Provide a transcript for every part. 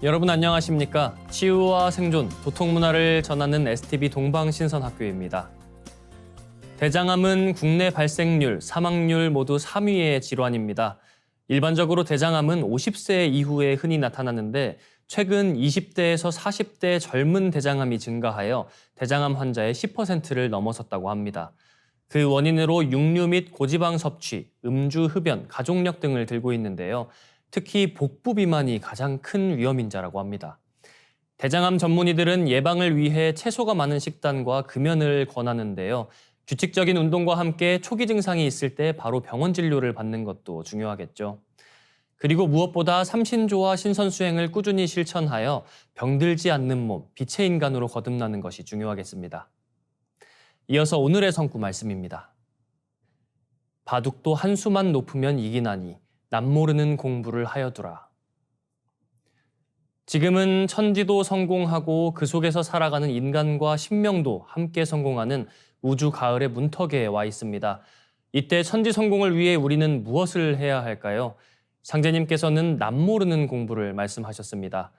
여러분 안녕하십니까? 치유와 생존, 도통문화를 전하는 STB 동방신선학교입니다. 대장암은 국내 발생률, 사망률 모두 3위의 질환입니다. 일반적으로 대장암은 50세 이후에 흔히 나타나는데 최근 20대에서 40대 젊은 대장암이 증가하여 대장암 환자의 10%를 넘어섰다고 합니다. 그 원인으로 육류 및 고지방 섭취, 음주, 흡연, 가족력 등을 들고 있는데요. 특히 복부 비만이 가장 큰 위험인자라고 합니다. 대장암 전문의들은 예방을 위해 채소가 많은 식단과 금연을 권하는데요. 규칙적인 운동과 함께 초기 증상이 있을 때 바로 병원 진료를 받는 것도 중요하겠죠. 그리고 무엇보다 삼신조와 신선수행을 꾸준히 실천하여 병들지 않는 몸, 빛의 인간으로 거듭나는 것이 중요하겠습니다. 이어서 오늘의 성구 말씀입니다. 바둑도 한 수만 높으면 이기나니 남모르는 공부를 하여두라. 지금은 천지도 성공하고 그 속에서 살아가는 인간과 신명도 함께 성공하는 우주 가을의 문턱에 와 있습니다. 이때 천지 성공을 위해 우리는 무엇을 해야 할까요? 상제님께서는 남모르는 공부를 말씀하셨습니다.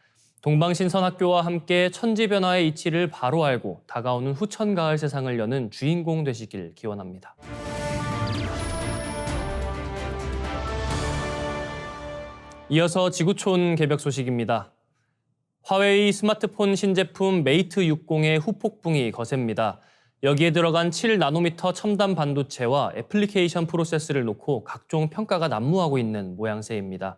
동방신선학교와 함께 천지 변화의 이치를 바로 알고 다가오는 후천 가을 세상을 여는 주인공 되시길 기원합니다. 이어서 지구촌 개벽 소식입니다. 화웨이 스마트폰 신제품 메이트 60의 후폭풍이 거셉니다. 여기에 들어간 7나노미터 첨단 반도체와 애플리케이션 프로세스를 놓고 각종 평가가 난무하고 있는 모양새입니다.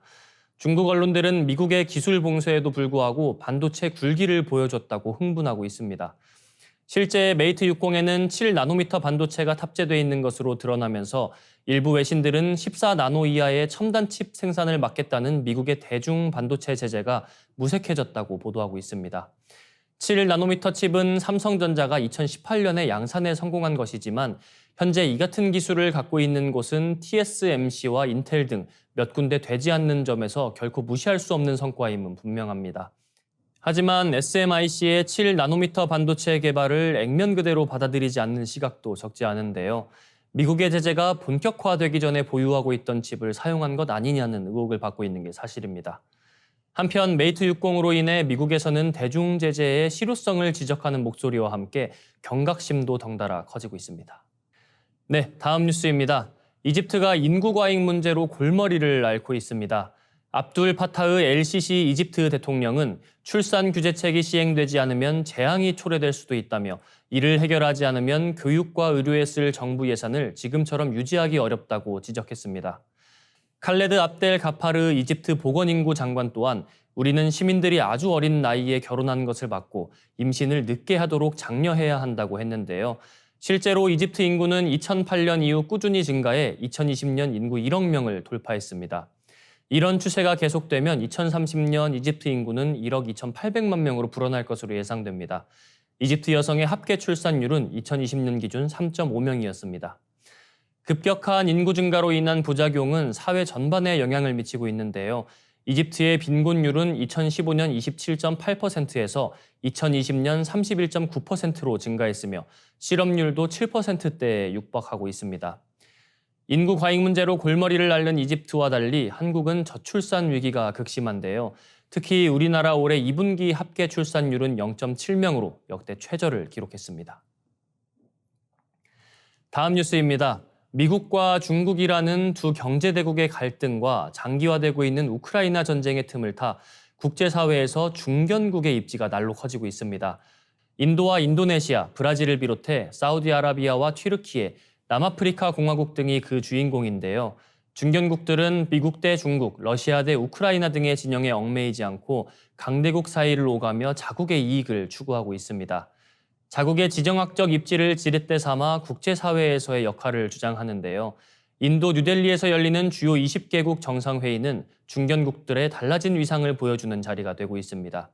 중국 언론들은 미국의 기술 봉쇄에도 불구하고 반도체 굴기를 보여줬다고 흥분하고 있습니다. 실제 메이트 60에는 7나노미터 반도체가 탑재되어 있는 것으로 드러나면서 일부 외신들은 14나노 이하의 첨단 칩 생산을 막겠다는 미국의 대중 반도체 제재가 무색해졌다고 보도하고 있습니다. 7나노미터 칩은 삼성전자가 2018년에 양산에 성공한 것이지만 현재 이 같은 기술을 갖고 있는 곳은 TSMC와 인텔 등 몇 군데 되지 않는 점에서 결코 무시할 수 없는 성과임은 분명합니다. 하지만 SMIC의 7나노미터 반도체 개발을 액면 그대로 받아들이지 않는 시각도 적지 않은데요. 미국의 제재가 본격화되기 전에 보유하고 있던 칩을 사용한 것 아니냐는 의혹을 받고 있는 게 사실입니다. 한편 메이트 60으로 인해 미국에서는 대중 제재의 실효성을 지적하는 목소리와 함께 경각심도 덩달아 커지고 있습니다. 네, 다음 뉴스입니다. 이집트가 인구 과잉 문제로 골머리를 앓고 있습니다. 압둘 파타흐 LCC 이집트 대통령은 출산 규제책이 시행되지 않으면 재앙이 초래될 수도 있다며 이를 해결하지 않으면 교육과 의료에 쓸 정부 예산을 지금처럼 유지하기 어렵다고 지적했습니다. 칼레드 압델 가파르 이집트 보건인구 장관 또한 우리는 시민들이 아주 어린 나이에 결혼한 것을 막고 임신을 늦게 하도록 장려해야 한다고 했는데요. 실제로 이집트 인구는 2008년 이후 꾸준히 증가해 2020년 인구 1억 명을 돌파했습니다. 이런 추세가 계속되면 2030년 이집트 인구는 1억 2,800만 명으로 불어날 것으로 예상됩니다. 이집트 여성의 합계 출산율은 2020년 기준 3.5명이었습니다. 급격한 인구 증가로 인한 부작용은 사회 전반에 영향을 미치고 있는데요. 이집트의 빈곤율은 2015년 27.8%에서 2020년 31.9%로 증가했으며 실업률도 7%대에 육박하고 있습니다. 인구 과잉 문제로 골머리를 앓는 이집트와 달리 한국은 저출산 위기가 극심한데요. 특히 우리나라 올해 2분기 합계 출산율은 0.7명으로 역대 최저를 기록했습니다. 다음 뉴스입니다. 미국과 중국이라는 두 경제대국의 갈등과 장기화되고 있는 우크라이나 전쟁의 틈을 타 국제사회에서 중견국의 입지가 날로 커지고 있습니다. 인도와 인도네시아, 브라질을 비롯해 사우디아라비아와 튀르키예, 남아프리카 공화국 등이 그 주인공인데요. 중견국들은 미국 대 중국, 러시아 대 우크라이나 등의 진영에 얽매이지 않고 강대국 사이를 오가며 자국의 이익을 추구하고 있습니다. 자국의 지정학적 입지를 지렛대 삼아 국제사회에서의 역할을 주장하는데요. 인도 뉴델리에서 열리는 주요 20개국 정상회의는 중견국들의 달라진 위상을 보여주는 자리가 되고 있습니다.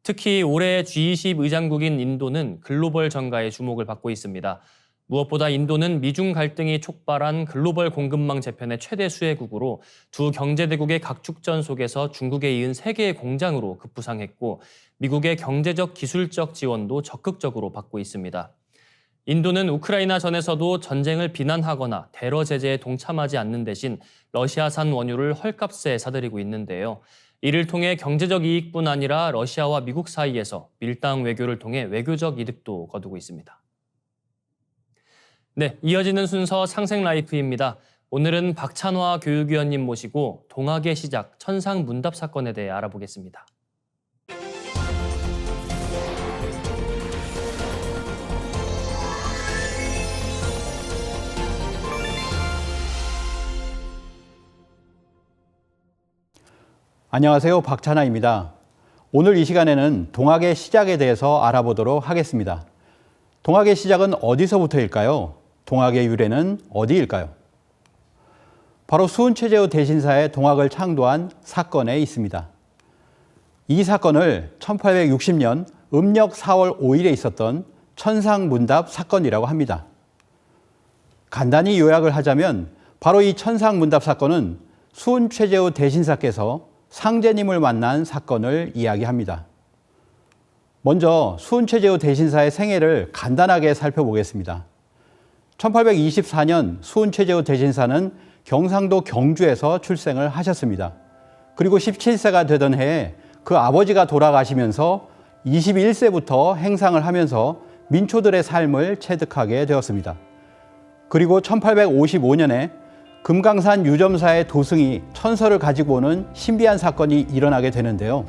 특히 올해 G20 의장국인 인도는 글로벌 정가에 주목을 받고 있습니다. 무엇보다 인도는 미중 갈등이 촉발한 글로벌 공급망 재편의 최대 수혜국으로 두 경제대국의 각축전 속에서 중국에 이은 세계의 공장으로 급부상했고 미국의 경제적 기술적 지원도 적극적으로 받고 있습니다. 인도는 우크라이나 전에서도 전쟁을 비난하거나 테러 제재에 동참하지 않는 대신 러시아산 원유를 헐값에 사들이고 있는데요. 이를 통해 경제적 이익뿐 아니라 러시아와 미국 사이에서 밀당 외교를 통해 외교적 이득도 거두고 있습니다. 네, 이어지는 순서 상생라이프입니다. 오늘은 박찬화 교육위원님 모시고 동학의 시작 천상문답 사건에 대해 알아보겠습니다. 안녕하세요. 박찬하입니다. 오늘 이 시간에는 동학의 시작에 대해서 알아보도록 하겠습니다. 동학의 시작은 어디서부터일까요? 동학의 유래는 어디일까요? 바로 수훈-최재우 대신사의 동학을 창도한 사건에 있습니다. 이 사건을 1860년 음력 4월 5일에 있었던 천상문답 사건이라고 합니다. 간단히 요약을 하자면 바로 이 천상문답 사건은 수훈-최재우 대신사께서 상제님을 만난 사건을 이야기합니다. 먼저 수훈-최재우 대신사의 생애를 간단하게 살펴보겠습니다. 1824년 수훈-최재우 대신사는 경상도 경주에서 출생을 하셨습니다. 그리고 17세가 되던 해에 그 아버지가 돌아가시면서 21세부터 행상을 하면서 민초들의 삶을 체득하게 되었습니다. 그리고 1855년에 금강산 유점사의 도승이 천서를 가지고 오는 신비한 사건이 일어나게 되는데요.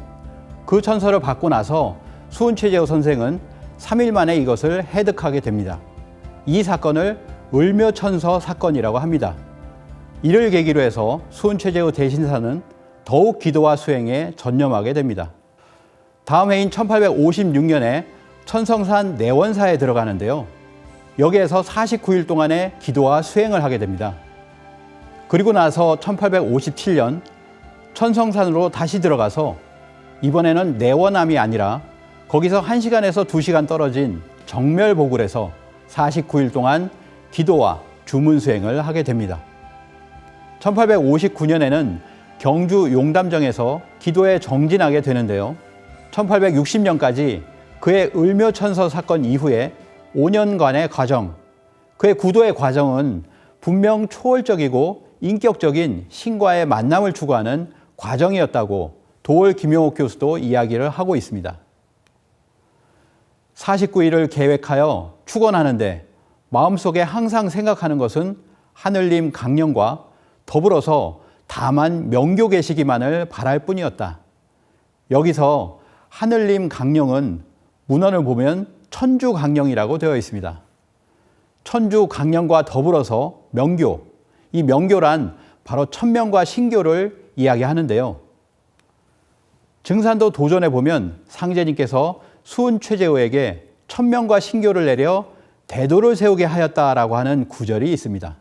그 천서를 받고 나서 수훈-최재우 선생은 3일 만에 이것을 해득하게 됩니다. 이 사건을 을묘천서 사건이라고 합니다. 이를 계기로 해서 수훈-최재우 대신사는 더욱 기도와 수행에 전념하게 됩니다. 다음 해인 1856년에 천성산 내원사에 들어가는데요. 여기에서 49일 동안의 기도와 수행을 하게 됩니다. 그리고 나서 1857년 천성산으로 다시 들어가서 이번에는 내원암이 아니라 거기서 1시간에서 2시간 떨어진 정멸보굴에서 49일 동안 기도와 주문수행을 하게 됩니다. 1859년에는 경주 용담정에서 기도에 정진하게 되는데요. 1860년까지 그의 을묘천서 사건 이후에 5년간의 과정, 그의 구도의 과정은 분명 초월적이고 인격적인 신과의 만남을 추구하는 과정이었다고 도올 김용옥 교수도 이야기를 하고 있습니다. 49일을 계획하여 축원하는데 마음속에 항상 생각하는 것은 하늘님 강령과 더불어서 다만 명교 계시기만을 바랄 뿐이었다. 여기서 하늘님 강령은 문헌을 보면 천주 강령이라고 되어 있습니다. 천주 강령과 더불어서 명교, 이 명교란 바로 천명과 신교를 이야기하는데요. 증산도 도전에 보면 상제님께서 수훈-최재우에게 천명과 신교를 내려 대도를 세우게 하였다라고 하는 구절이 있습니다.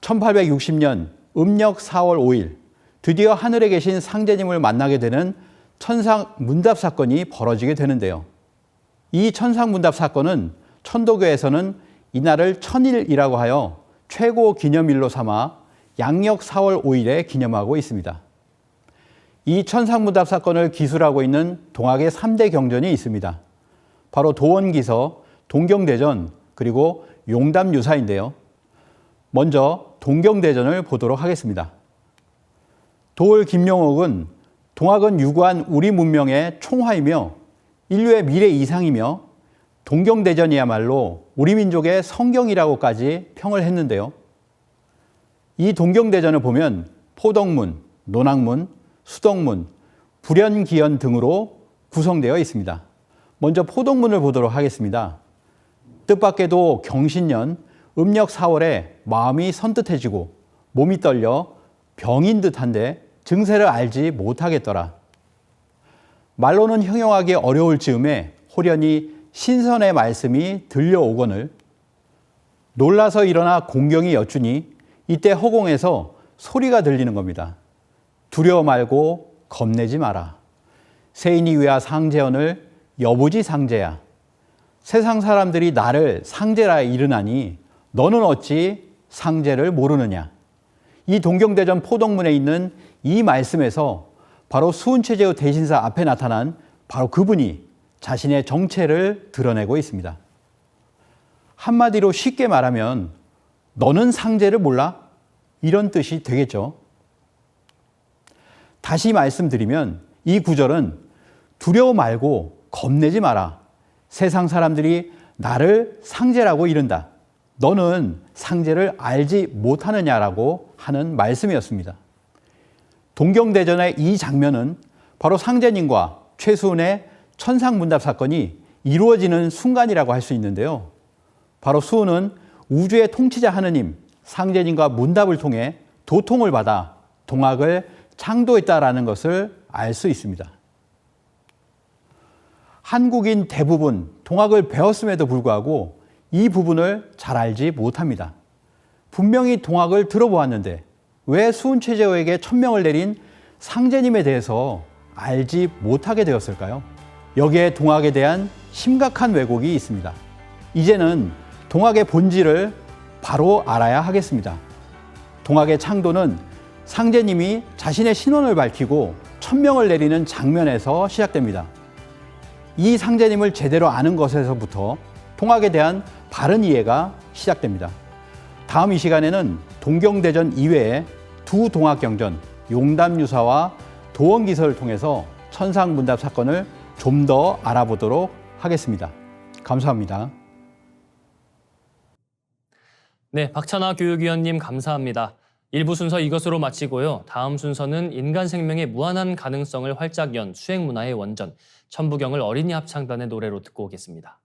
1860년 음력 4월 5일 드디어 하늘에 계신 상제님을 만나게 되는 천상문답 사건이 벌어지게 되는데요. 이 천상문답 사건은 천도교에서는 이날을 천일이라고 하여 최고 기념일로 삼아 양력 4월 5일에 기념하고 있습니다. 이 천상문답 사건을 기술하고 있는 동학의 3대 경전이 있습니다. 바로 도원기서, 동경대전, 그리고 용담유사인데요. 먼저 동경대전을 보도록 하겠습니다. 도올 김용옥은 동학은 유구한 우리 문명의 총화이며 인류의 미래 이상이며 동경대전이야말로 우리 민족의 성경이라고까지 평을 했는데요. 이 동경대전을 보면 포덕문, 논학문, 수덕문, 불연기연 등으로 구성되어 있습니다. 먼저 포덕문을 보도록 하겠습니다. 뜻밖에도 경신년 음력 4월에 마음이 선뜻해지고 몸이 떨려 병인 듯한데 증세를 알지 못하겠더라. 말로는 형용하기 어려울 즈음에 호련히 신선의 말씀이 들려오거늘 놀라서 일어나 공경이 여쭈니 이때 허공에서 소리가 들리는 겁니다. 두려워 말고 겁내지 마라. 세인이 위하 상제언을 여부지 상제야. 세상 사람들이 나를 상제라 이르나니 너는 어찌 상제를 모르느냐. 이 동경대전 포덕문에 있는 이 말씀에서 바로 수훈-최재우 대신사 앞에 나타난 바로 그분이 자신의 정체를 드러내고 있습니다. 한마디로 쉽게 말하면 너는 상제를 몰라? 이런 뜻이 되겠죠. 다시 말씀드리면 이 구절은 두려워 말고 겁내지 마라. 세상 사람들이 나를 상제라고 이른다. 너는 상제를 알지 못하느냐라고 하는 말씀이었습니다. 동경대전의 이 장면은 바로 상제님과 최수은의 천상문답 사건이 이루어지는 순간이라고 할 수 있는데요. 바로 수은은 우주의 통치자 하느님, 상제님과 문답을 통해 도통을 받아 동학을 창도했다라는 것을 알 수 있습니다. 한국인 대부분 동학을 배웠음에도 불구하고 이 부분을 잘 알지 못합니다. 분명히 동학을 들어보았는데 왜 수은 최재호에게 천명을 내린 상제님에 대해서 알지 못하게 되었을까요? 여기에 동학에 대한 심각한 왜곡이 있습니다. 이제는 동학의 본질을 바로 알아야 하겠습니다. 동학의 창도는 상제님이 자신의 신원을 밝히고 천명을 내리는 장면에서 시작됩니다. 이 상제님을 제대로 아는 것에서부터 동학에 대한 바른 이해가 시작됩니다. 다음 이 시간에는 동경대전 이외에 두 동학경전, 용담유사와 도원기서를 통해서 천상문답 사건을 좀 더 알아보도록 하겠습니다. 감사합니다. 네, 박찬하 교육위원님 감사합니다. 1부 순서 이것으로 마치고요. 다음 순서는 인간 생명의 무한한 가능성을 활짝 연 수행문화의 원전, 천부경을 어린이 합창단의 노래로 듣고 오겠습니다.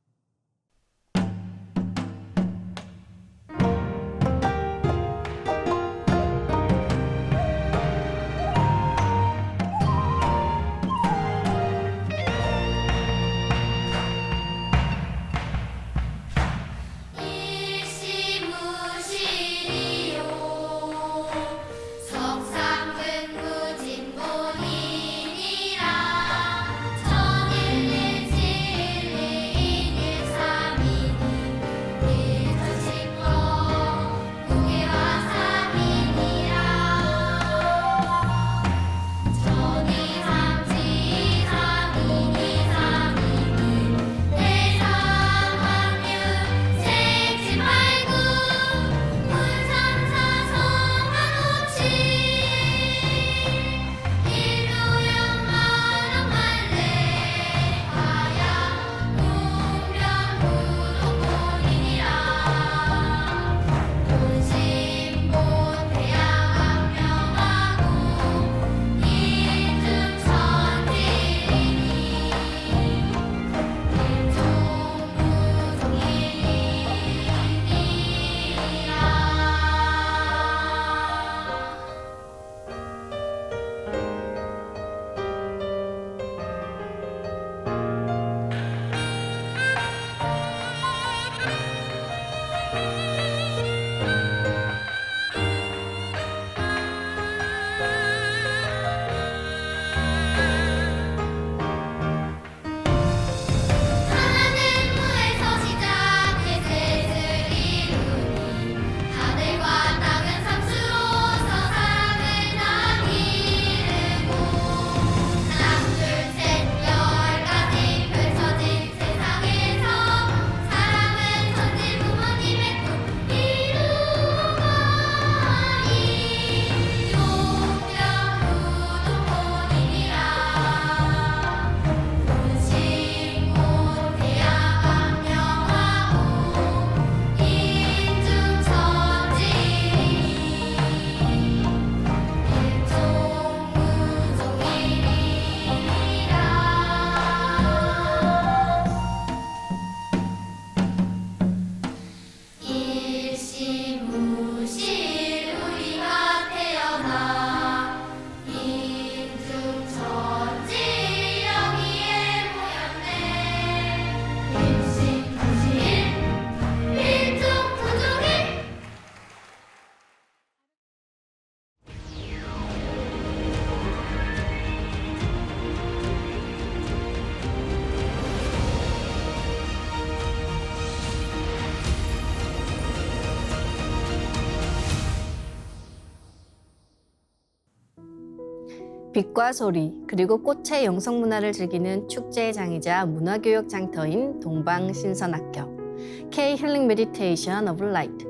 빛과 소리, 그리고 꽃의 영성문화를 즐기는 축제의 장이자 문화교육 장터인 동방신선학교 K-힐링 메디테이션 오브 라이트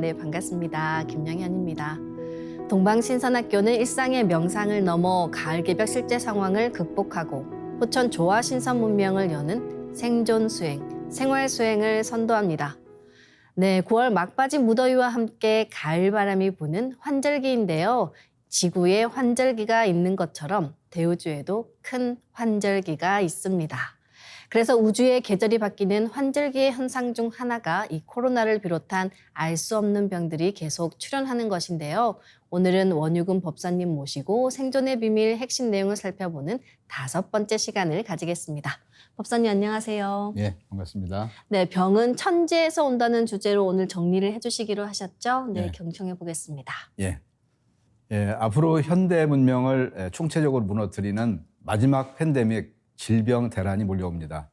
네, 반갑습니다. 김영현입니다. 동방신선학교는 일상의 명상을 넘어 가을 개벽 실제 상황을 극복하고 호천 조화 신선 문명을 여는 생존 수행, 생활 수행을 선도합니다. 네, 9월 막바지 무더위와 함께 가을 바람이 부는 환절기인데요. 지구에 환절기가 있는 것처럼 대우주에도 큰 환절기가 있습니다. 그래서 우주의 계절이 바뀌는 환절기의 현상 중 하나가 이 코로나를 비롯한 알 수 없는 병들이 계속 출현하는 것인데요. 오늘은 원유근 법사님 모시고 생존의 비밀 핵심 내용을 살펴보는 5번째 시간을 가지겠습니다. 법사님 안녕하세요. 예, 반갑습니다. 네, 병은 천지에서 온다는 주제로 오늘 정리를 해주시기로 하셨죠? 네, 예. 경청해 보겠습니다. 예. 앞으로 현대 문명을 총체적으로 무너뜨리는 마지막 팬데믹 질병 대란이 몰려옵니다.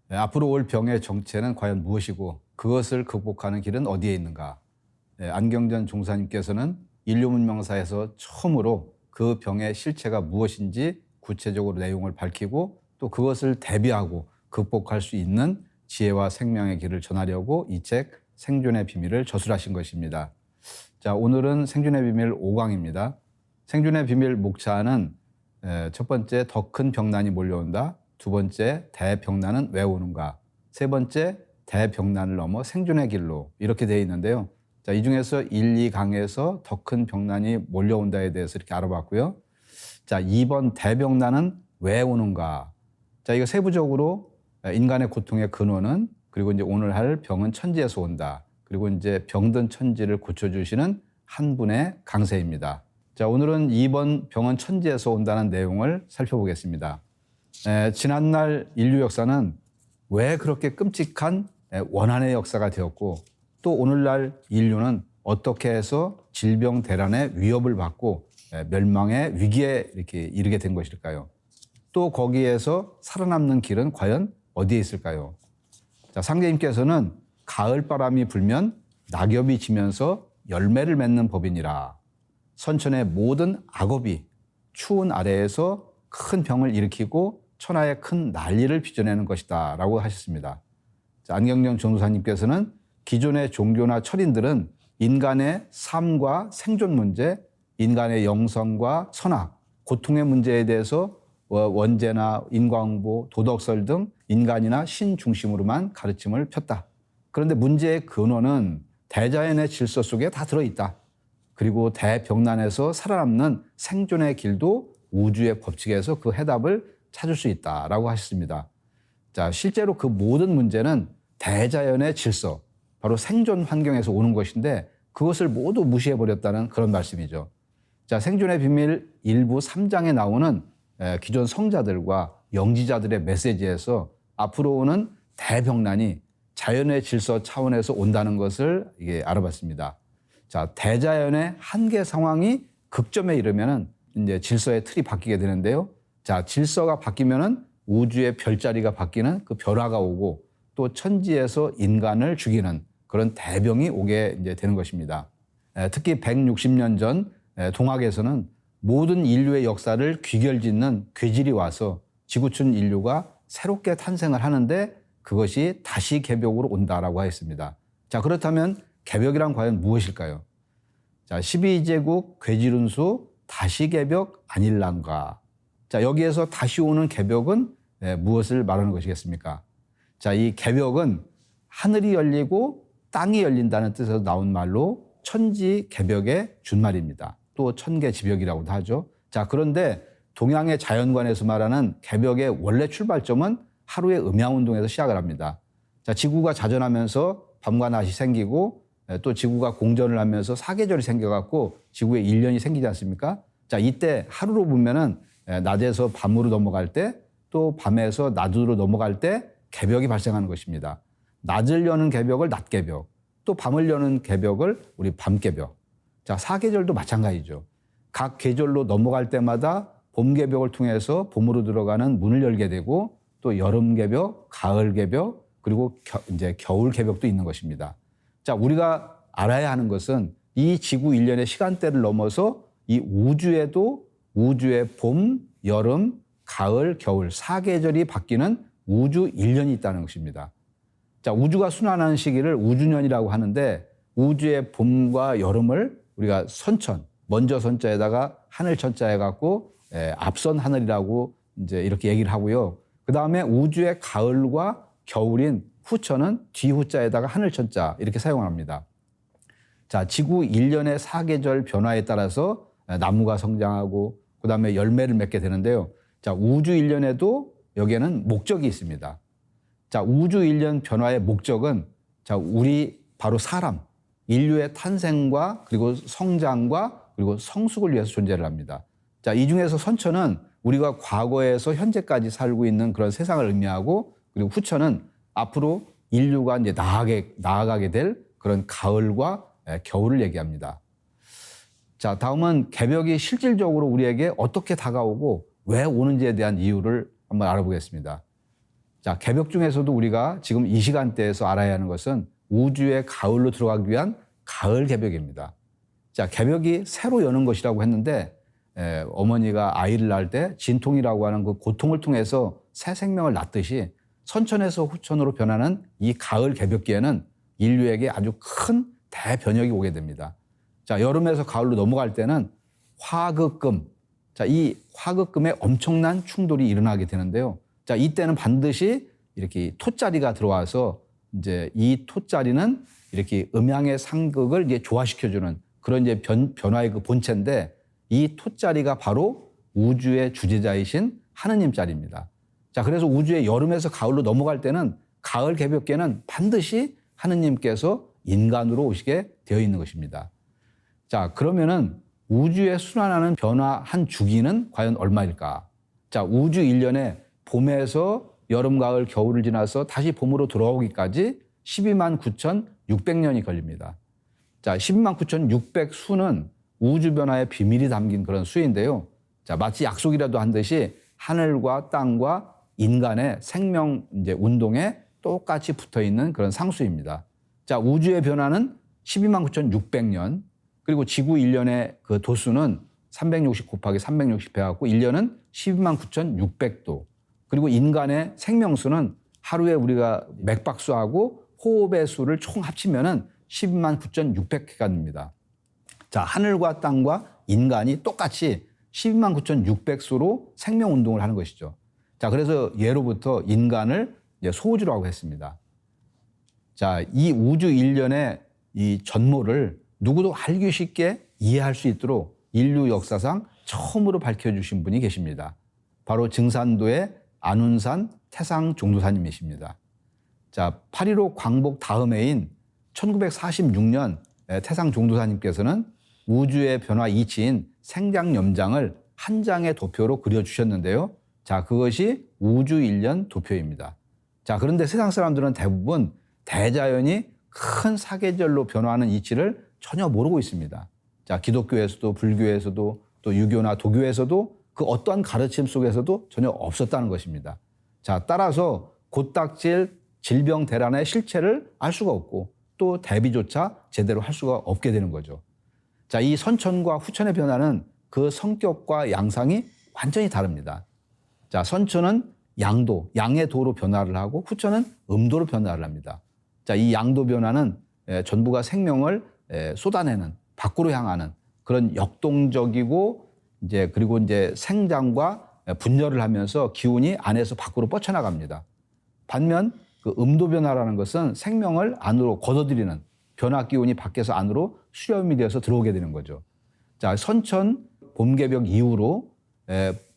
앞으로 올 병의 정체는 과연 무엇이고 그것을 극복하는 길은 어디에 있는가? 안경전 종사님께서는 인류 문명사에서 처음으로 그 병의 실체가 무엇인지 구체적으로 내용을 밝히고 또 그것을 대비하고 극복할 수 있는 지혜와 생명의 길을 전하려고 이 책 생존의 비밀을 저술하신 것입니다. 자, 오늘은 생존의 비밀 5강입니다. 생존의 비밀 목차는 첫 번째 더 큰 병난이 몰려온다. 두 번째 대병난은 왜 오는가. 세 번째 대병난을 넘어 생존의 길로 이렇게 되어 있는데요. 자, 이 중에서 1, 2강에서 더 큰 병난이 몰려온다에 대해서 이렇게 알아봤고요. 자, 2번 대병난은 왜 오는가. 자, 이거 세부적으로 인간의 고통의 근원은 그리고 이제 오늘 할 병은 천지에서 온다. 그리고 이제 병든 천지를 고쳐주시는 한 분의 강세입니다. 자, 오늘은 2번 병은 천지에서 온다는 내용을 살펴보겠습니다. 지난날 인류 역사는 왜 그렇게 끔찍한 원한의 역사가 되었고 또 오늘날 인류는 어떻게 해서 질병 대란의 위협을 받고 멸망의 위기에 이렇게 이르게 된 것일까요? 또 거기에서 살아남는 길은 과연 어디에 있을까요? 자, 상제님께서는 가을 바람이 불면 낙엽이 지면서 열매를 맺는 법이니라. 선천의 모든 악업이 추운 아래에서 큰 병을 일으키고 천하에 큰 난리를 빚어내는 것이다 라고 하셨습니다. 자, 안경정 전도사님께서는 기존의 종교나 철인들은 인간의 삶과 생존 문제, 인간의 영성과 선악, 고통의 문제에 대해서 원죄나 인과응보, 도덕설 등 인간이나 신 중심으로만 가르침을 폈다. 그런데 문제의 근원은 대자연의 질서 속에 다 들어있다. 그리고 대병난에서 살아남는 생존의 길도 우주의 법칙에서 그 해답을 찾을 수 있다라고 하셨습니다. 자, 실제로 그 모든 문제는 대자연의 질서, 바로 생존 환경에서 오는 것인데 그것을 모두 무시해버렸다는 그런 말씀이죠. 자, 생존의 비밀 일부 3장에 나오는 기존 성자들과 영지자들의 메시지에서 앞으로 오는 대병난이 자연의 질서 차원에서 온다는 것을 알아봤습니다. 자, 대자연의 한계 상황이 극점에 이르면은 이제 질서의 틀이 바뀌게 되는데요. 자, 질서가 바뀌면은 우주의 별자리가 바뀌는 그 변화가 오고 또 천지에서 인간을 죽이는 그런 대병이 오게 이제 되는 것입니다. 특히 160년 전 동학에서는 모든 인류의 역사를 귀결짓는 괴질이 와서 지구촌 인류가 새롭게 탄생을 하는데 그것이 다시 개벽으로 온다라고 하였습니다. 자, 그렇다면 개벽이란 과연 무엇일까요? 자, 12제국 괴질운수 다시 개벽 아닐란가. 자, 여기에서 다시 오는 개벽은 무엇을 말하는 것이겠습니까? 자, 이 개벽은 하늘이 열리고 땅이 열린다는 뜻에서 나온 말로 천지 개벽의 준말입니다. 또 천개지벽이라고도 하죠. 자, 그런데 동양의 자연관에서 말하는 개벽의 원래 출발점은 하루의 음양운동에서 시작을 합니다. 자, 지구가 자전하면서 밤과 낮이 생기고 또 지구가 공전을 하면서 사계절이 생겨갖고 지구에 1년이 생기지 않습니까? 자, 이때 하루로 보면은 낮에서 밤으로 넘어갈 때 또 밤에서 낮으로 넘어갈 때 개벽이 발생하는 것입니다. 낮을 여는 개벽을 낮개벽, 또 밤을 여는 개벽을 우리 밤개벽. 자, 사계절도 마찬가지죠. 각 계절로 넘어갈 때마다 봄개벽을 통해서 봄으로 들어가는 문을 열게 되고 또 여름개벽, 가을개벽, 그리고 이제 겨울개벽도 있는 것입니다. 자, 우리가 알아야 하는 것은 이 지구 일련의 시간대를 넘어서 이 우주에도 우주의 봄, 여름, 가을, 겨울, 사계절이 바뀌는 우주 일련이 있다는 것입니다. 자, 우주가 순환하는 시기를 우주년이라고 하는데 우주의 봄과 여름을 우리가 선천, 먼저 선자에다가 하늘 천자 해갖고 앞선 하늘이라고 이제 이렇게 얘기를 하고요. 그 다음에 우주의 가을과 겨울인 후천은 뒤후자에다가 하늘 천자 이렇게 사용합니다. 자, 지구 일년의 사계절 변화에 따라서 나무가 성장하고 그 다음에 열매를 맺게 되는데요. 자, 우주 일년에도 여기에는 목적이 있습니다. 자, 우주 일년 변화의 목적은 자, 우리 바로 사람, 인류의 탄생과 그리고 성장과 그리고 성숙을 위해서 존재를 합니다. 자, 이 중에서 선천은 우리가 과거에서 현재까지 살고 있는 그런 세상을 의미하고 그리고 후천은 앞으로 인류가 이제 나아가게 될 그런 가을과 겨울을 얘기합니다. 자, 다음은 개벽이 실질적으로 우리에게 어떻게 다가오고 왜 오는지에 대한 이유를 한번 알아보겠습니다. 자, 개벽 중에서도 우리가 지금 이 시간대에서 알아야 하는 것은 우주의 가을로 들어가기 위한 가을 개벽입니다. 자, 개벽이 새로 여는 것이라고 했는데 어머니가 아이를 낳을 때 진통이라고 하는 그 고통을 통해서 새 생명을 낳듯이 선천에서 후천으로 변하는 이 가을 개벽기에는 인류에게 아주 큰 대변혁이 오게 됩니다. 자, 여름에서 가을로 넘어갈 때는 화극금, 자, 이 화극금에 엄청난 충돌이 일어나게 되는데요. 자, 이때는 반드시 이렇게 토자리가 들어와서 이제 이 토자리는 이렇게 음양의 상극을 이제 조화시켜주는 그런 이제 변화의 그 본체인데 이 토자리가 바로 우주의 주재자이신 하느님 자리입니다. 자, 그래서 우주의 여름에서 가을로 넘어갈 때는 가을 개벽기에는 반드시 하느님께서 인간으로 오시게 되어 있는 것입니다. 자, 그러면은 우주에 순환하는 변화 한 주기는 과연 얼마일까? 자, 우주 1년에 봄에서 여름, 가을, 겨울을 지나서 다시 봄으로 돌아오기까지 12만 9,600년이 걸립니다. 자, 12만 9,600 수는 우주 변화의 비밀이 담긴 그런 수인데요. 자, 마치 약속이라도 한 듯이 하늘과 땅과 인간의 생명 이제 운동에 똑같이 붙어 있는 그런 상수입니다. 자, 우주의 변화는 12만 9,600년, 그리고 지구 1년의 그 도수는 360 곱하기 360 해갖고 1년은 12만 9,600도. 그리고 인간의 생명수는 하루에 우리가 맥박수하고 호흡의 수를 총 합치면은 12만 9,600회가 됩니다. 자, 하늘과 땅과 인간이 똑같이 12만 9,600수로 생명 운동을 하는 것이죠. 자, 그래서 예로부터 인간을 이제 소우주라고 했습니다. 자, 이 우주 1년의 이 전모를 누구도 알기 쉽게 이해할 수 있도록 인류 역사상 처음으로 밝혀주신 분이 계십니다. 바로 증산도의 안운산 태상 종도사님이십니다. 자, 8.15 광복 다음 해인 1946년 태상 종도사님께서는 우주의 변화 이치인 생장염장을 한 장의 도표로 그려주셨는데요. 자, 그것이 우주 1년 도표입니다. 자, 그런데 세상 사람들은 대부분 대자연이 큰 사계절로 변화하는 이치를 전혀 모르고 있습니다. 자, 기독교에서도 불교에서도 또 유교나 도교에서도 그 어떠한 가르침 속에서도 전혀 없었다는 것입니다. 자, 따라서 곧닥칠 질병 대란의 실체를 알 수가 없고 또 대비조차 제대로 할 수가 없게 되는 거죠. 자, 이 선천과 후천의 변화는 그 성격과 양상이 완전히 다릅니다. 자, 선천은 양도, 양의 도로 변화를 하고 후천은 음도로 변화를 합니다. 자, 이 양도 변화는 전부가 생명을 쏟아내는 밖으로 향하는 그런 역동적이고 이제 그리고 이제 생장과 분열을 하면서 기운이 안에서 밖으로 뻗쳐나갑니다. 반면 그 음도 변화라는 것은 생명을 안으로 걷어들이는 변화 기운이 밖에서 안으로 수렴이 되어서 들어오게 되는 거죠. 자, 선천 봄개벽 이후로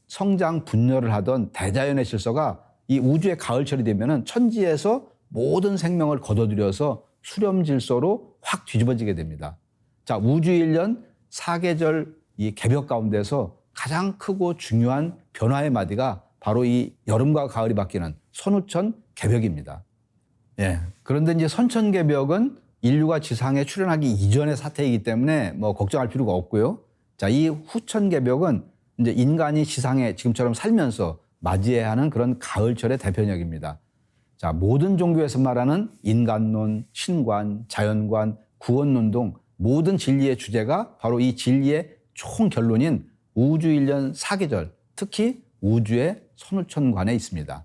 성장 분열을 하던 대자연의 질서가 이 우주의 가을철이 되면은 천지에서 모든 생명을 걷어들여서 수렴 질서로 확 뒤집어지게 됩니다. 자, 우주 1년 사계절 이 개벽 가운데서 가장 크고 중요한 변화의 마디가 바로 이 여름과 가을이 바뀌는 선후천 개벽입니다. 예. 그런데 이제 선천 개벽은 인류가 지상에 출현하기 이전의 사태이기 때문에 뭐 걱정할 필요가 없고요. 자, 이 후천 개벽은 이제 인간이 지상에 지금처럼 살면서 맞이해야 하는 그런 가을철의 대표적입니다. 자, 모든 종교에서 말하는 인간론, 신관, 자연관, 구원론 등 모든 진리의 주제가 바로 이 진리의 총 결론인 우주 1년 사계절, 특히 우주의 선후천관에 있습니다.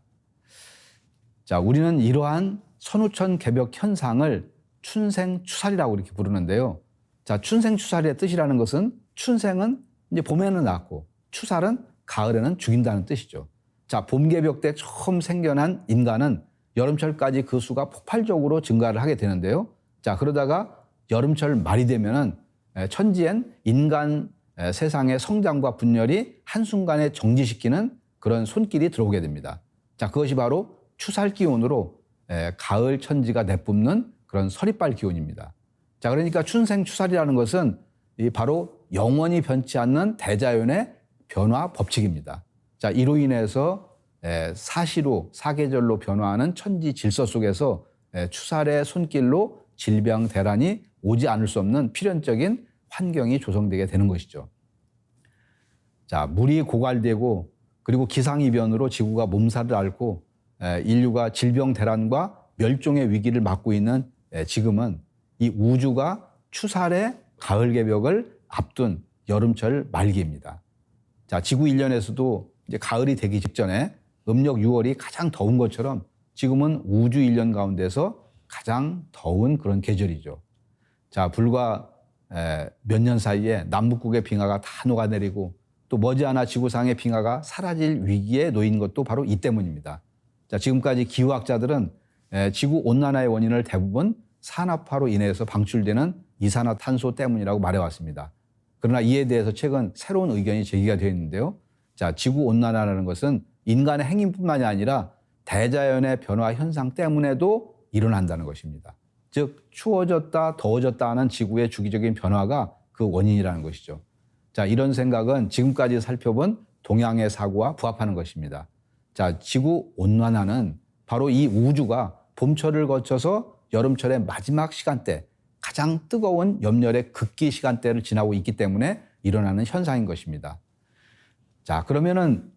자, 우리는 이러한 선후천 개벽 현상을 춘생추살이라고 이렇게 부르는데요. 자, 춘생추살의 뜻이라는 것은 춘생은 이제 봄에는 낳고 추살은 가을에는 죽인다는 뜻이죠. 자, 봄개벽 때 처음 생겨난 인간은 여름철까지 그 수가 폭발적으로 증가를 하게 되는데요. 자, 그러다가 여름철 말이 되면은 천지엔 인간 세상의 성장과 분열이 한순간에 정지시키는 그런 손길이 들어오게 됩니다. 자, 그것이 바로 추살 기운으로 가을 천지가 내뿜는 그런 서리빨 기운입니다. 자, 그러니까 춘생 추살이라는 것은 이 바로 영원히 변치 않는 대자연의 변화 법칙입니다. 자, 이로 인해서 사시로 사계절로 변화하는 천지 질서 속에서 추살의 손길로 질병 대란이 오지 않을 수 없는 필연적인 환경이 조성되게 되는 것이죠. 자, 물이 고갈되고 그리고 기상이변으로 지구가 몸살을 앓고 인류가 질병 대란과 멸종의 위기를 맞고 있는 지금은 이 우주가 추살의 가을 개벽을 앞둔 여름철 말기입니다. 자, 지구 일년에서도 이제 가을이 되기 직전에 음력 6월이 가장 더운 것처럼 지금은 우주 일년 가운데서 가장 더운 그런 계절이죠. 자, 불과 몇 년 사이에 남북극의 빙하가 다 녹아내리고 또 머지않아 지구상의 빙하가 사라질 위기에 놓인 것도 바로 이 때문입니다. 자, 지금까지 기후학자들은 지구 온난화의 원인을 대부분 산업화로 인해서 방출되는 이산화탄소 때문이라고 말해왔습니다. 그러나 이에 대해서 최근 새로운 의견이 제기가 되어 있는데요. 자, 지구 온난화라는 것은 인간의 행위뿐만이 아니라 대자연의 변화 현상 때문에도 일어난다는 것입니다. 즉 추워졌다 더워졌다 하는 지구의 주기적인 변화가 그 원인이라는 것이죠. 자, 이런 생각은 지금까지 살펴본 동양의 사고와 부합하는 것입니다. 자, 지구 온난화는 바로 이 우주가 봄철을 거쳐서 여름철의 마지막 시간대, 가장 뜨거운 염열의 극기 시간대를 지나고 있기 때문에 일어나는 현상인 것입니다. 자, 그러면은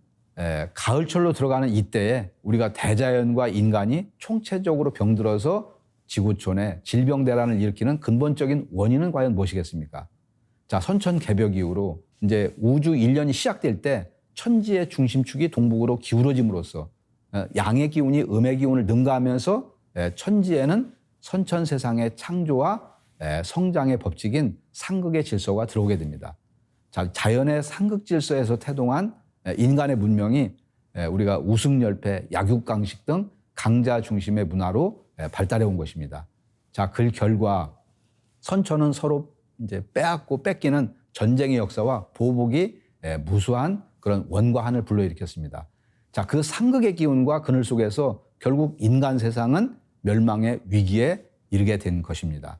가을철로 들어가는 이때에 우리가 대자연과 인간이 총체적으로 병들어서 지구촌에 질병 대란을 일으키는 근본적인 원인은 과연 무엇이겠습니까? 자, 선천개벽 이후로 이제 우주 일년이 시작될 때 천지의 중심축이 동북으로 기울어짐으로써 양의 기운이 음의 기운을 능가하면서 천지에는 선천 세상의 창조와 성장의 법칙인 상극의 질서가 들어오게 됩니다. 자, 자연의 상극 질서에서 태동한 인간의 문명이 우리가 우승열패, 약육강식 등 강자 중심의 문화로 발달해 온 것입니다. 자, 그 결과 선천은 서로 이제 빼앗고 뺏기는 전쟁의 역사와 보복이 무수한 그런 원과 한을 불러일으켰습니다. 자, 그 상극의 기운과 그늘 속에서 결국 인간 세상은 멸망의 위기에 이르게 된 것입니다.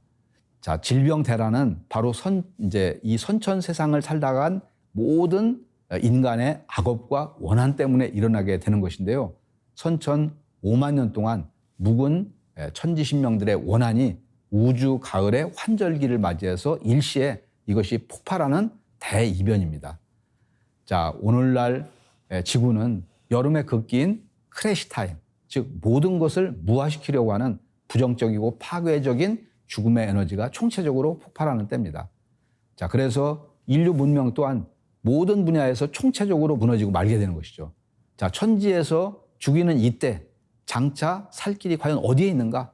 자, 질병 대란은 바로 이제 이 선천 세상을 살다간 모든 인간의 악업과 원한 때문에 일어나게 되는 것인데요. 선천 5만 년 동안 묵은 천지신명들의 원한이 우주 가을의 환절기를 맞이해서 일시에 이것이 폭발하는 대이변입니다. 자, 오늘날 지구는 여름의 극기인 크래시 타임, 즉 모든 것을 무화시키려고 하는 부정적이고 파괴적인 죽음의 에너지가 총체적으로 폭발하는 때입니다. 자, 그래서 인류 문명 또한 모든 분야에서 총체적으로 무너지고 말게 되는 것이죠. 자, 천지에서 죽이는 이때 장차 살 길이 과연 어디에 있는가?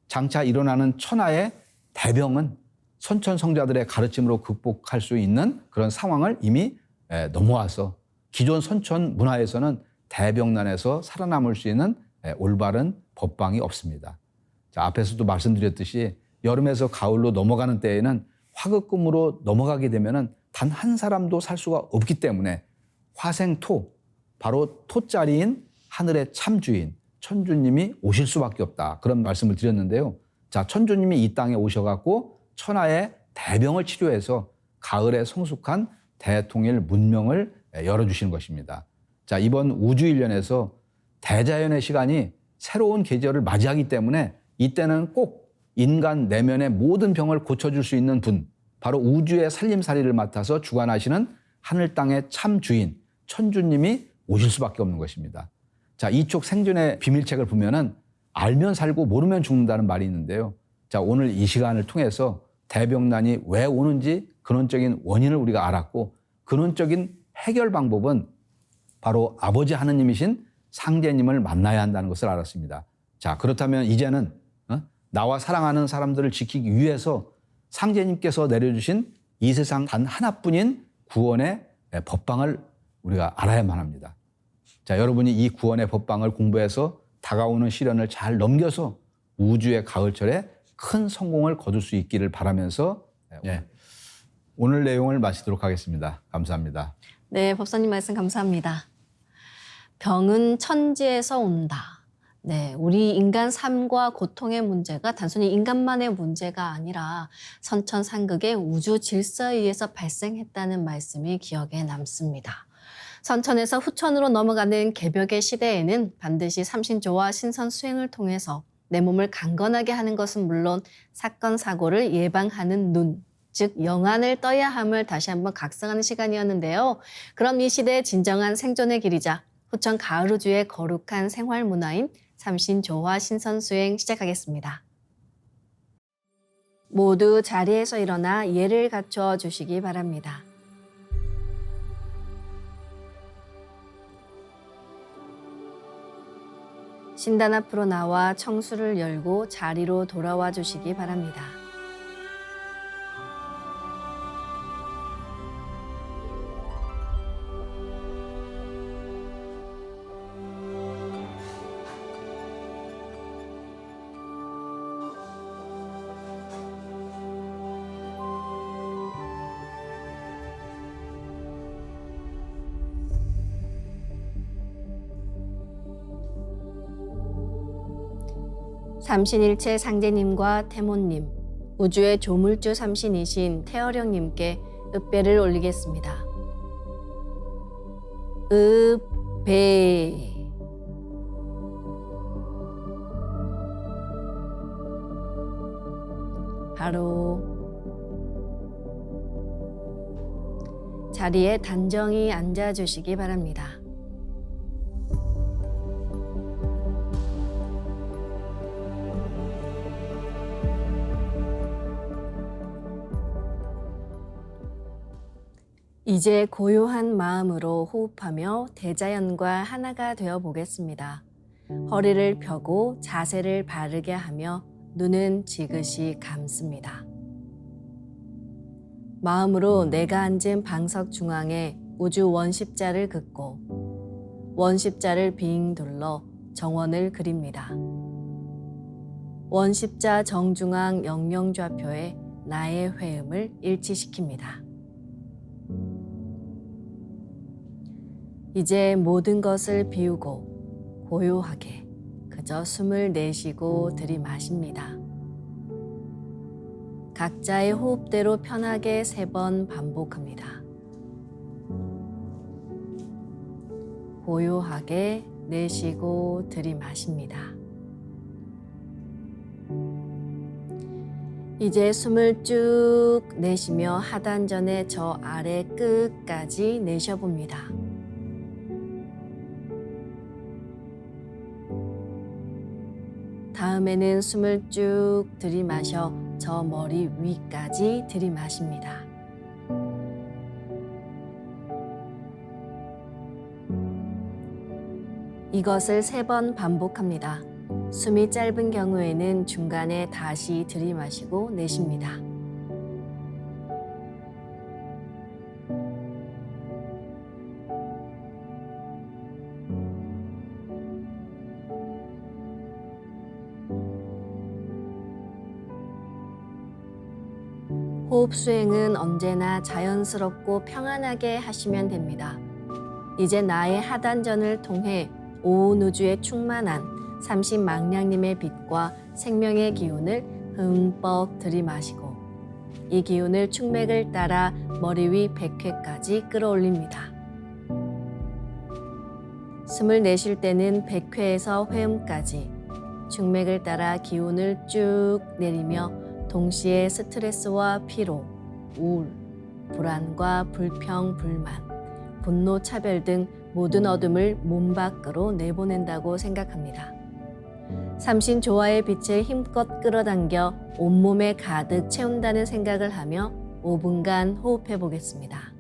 장차 일어나는 천하의 대병은 선천성자들의 가르침으로 극복할 수 있는 그런 상황을 이미 넘어와서 기존 선천 문화에서는 대병난에서 살아남을 수 있는 올바른 법방이 없습니다. 자, 앞에서도 말씀드렸듯이 여름에서 가을로 넘어가는 때에는 화극금으로 넘어가게 되면은 단 한 사람도 살 수가 없기 때문에 화생토, 바로 토자리인 하늘의 참주인 천주님이 오실 수밖에 없다. 그런 말씀을 드렸는데요. 자, 천주님이 이 땅에 오셔갖고 천하의 대병을 치료해서 가을에 성숙한 대통일 문명을 열어주시는 것입니다. 자, 이번 우주일년에서 대자연의 시간이 새로운 계절을 맞이하기 때문에 이때는 꼭 인간 내면의 모든 병을 고쳐줄 수 있는 분, 바로 우주의 살림살이를 맡아서 주관하시는 하늘 땅의 참 주인 천주님이 오실 수밖에 없는 것입니다. 자, 이쪽 생존의 비밀책을 보면은 알면 살고 모르면 죽는다는 말이 있는데요. 자, 오늘 이 시간을 통해서 대병난이 왜 오는지 근원적인 원인을 우리가 알았고, 근원적인 해결 방법은 바로 아버지 하느님이신 상제님을 만나야 한다는 것을 알았습니다. 자, 그렇다면 이제는 나와 사랑하는 사람들을 지키기 위해서 상제님께서 내려주신 이 세상 단 하나뿐인 구원의 법방을 우리가 알아야만 합니다. 자, 여러분이 이 구원의 법방을 공부해서 다가오는 시련을 잘 넘겨서 우주의 가을철에 큰 성공을 거둘 수 있기를 바라면서 오늘 내용을 마치도록 하겠습니다. 감사합니다. 네, 법사님 말씀 감사합니다. 병은 천지에서 온다. 네, 우리 인간 삶과 고통의 문제가 단순히 인간만의 문제가 아니라 선천상극의 우주 질서에 의해서 발생했다는 말씀이 기억에 남습니다. 선천에서 후천으로 넘어가는 개벽의 시대에는 반드시 삼신조와 신선수행을 통해서 내 몸을 강건하게 하는 것은 물론 사건, 사고를 예방하는 눈, 즉 영안을 떠야 함을 다시 한번 각성하는 시간이었는데요. 그럼 이 시대의 진정한 생존의 길이자 후천 가을 우주의 거룩한 생활 문화인 삼신조화 신선수행 시작하겠습니다. 모두 자리에서 일어나 예를 갖춰 주시기 바랍니다. 신단 앞으로 나와 청수를 열고 자리로 돌아와 주시기 바랍니다. 삼신일체 상제님과 태모님, 우주의 조물주 삼신이신 태어령님께 읍배를 올리겠습니다. 읍배. 바로 자리에 단정히 앉아주시기 바랍니다. 이제 고요한 마음으로 호흡하며 대자연과 하나가 되어 보겠습니다. 허리를 펴고 자세를 바르게 하며 눈은 지그시 감습니다. 마음으로 내가 앉은 방석 중앙에 우주 원십자를 긋고 원십자를 빙 둘러 정원을 그립니다. 원십자 정중앙 영영좌표에 나의 회음을 일치시킵니다. 이제 모든 것을 비우고 고요하게 그저 숨을 내쉬고 들이마십니다. 각자의 호흡대로 편하게 3번 반복합니다. 고요하게 내쉬고 들이마십니다. 이제 숨을 쭉 내쉬며 하단전의 저 아래 끝까지 내쉬어봅니다. 다음에는 숨을 쭉 들이마셔 저 머리 위까지 들이마십니다. 이것을 3번 반복합니다. 숨이 짧은 경우에는 중간에 다시 들이마시고 내쉽니다. 호흡 수행은 언제나 자연스럽고 평안하게 하시면 됩니다. 이제 나의 하단전을 통해 온 우주에 충만한 삼신망량님의 빛과 생명의 기운을 흠뻑 들이마시고 이 기운을 충맥을 따라 머리 위 백회까지 끌어올립니다. 숨을 내쉴 때는 백회에서 회음까지 충맥을 따라 기운을 쭉 내리며 동시에 스트레스와 피로, 우울, 불안과 불평, 불만, 분노, 차별 등 모든 어둠을 몸 밖으로 내보낸다고 생각합니다. 삼신조화의 빛을 힘껏 끌어당겨 온몸에 가득 채운다는 생각을 하며 5분간 호흡해 보겠습니다.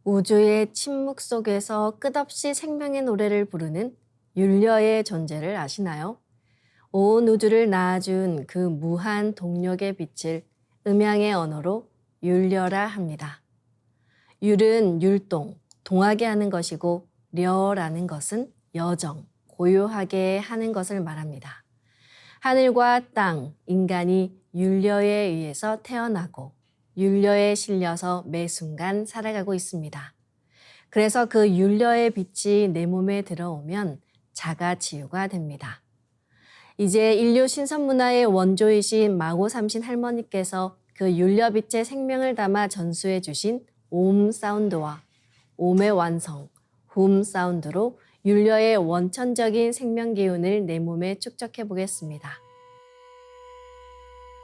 우주의 침묵 속에서 끝없이 생명의 노래를 부르는 율려의 존재를 아시나요? 온 우주를 낳아준 그 무한 동력의 빛을 음양의 언어로 율려라 합니다. 율은 율동, 동하게 하는 것이고 려라는 것은 여정, 고요하게 하는 것을 말합니다. 하늘과 땅, 인간이 율려에 의해서 태어나고 율려에 실려서 매 순간 살아가고 있습니다. 그래서 그 율려의 빛이 내 몸에 들어오면 자가치유가 됩니다. 이제 인류 신선문화의 원조이신 마고 삼신 할머니께서 그 율려빛의 생명을 담아 전수해 주신 옴 사운드와 옴의 완성, 훔 사운드로 율려의 원천적인 생명 기운을 내 몸에 축적해 보겠습니다.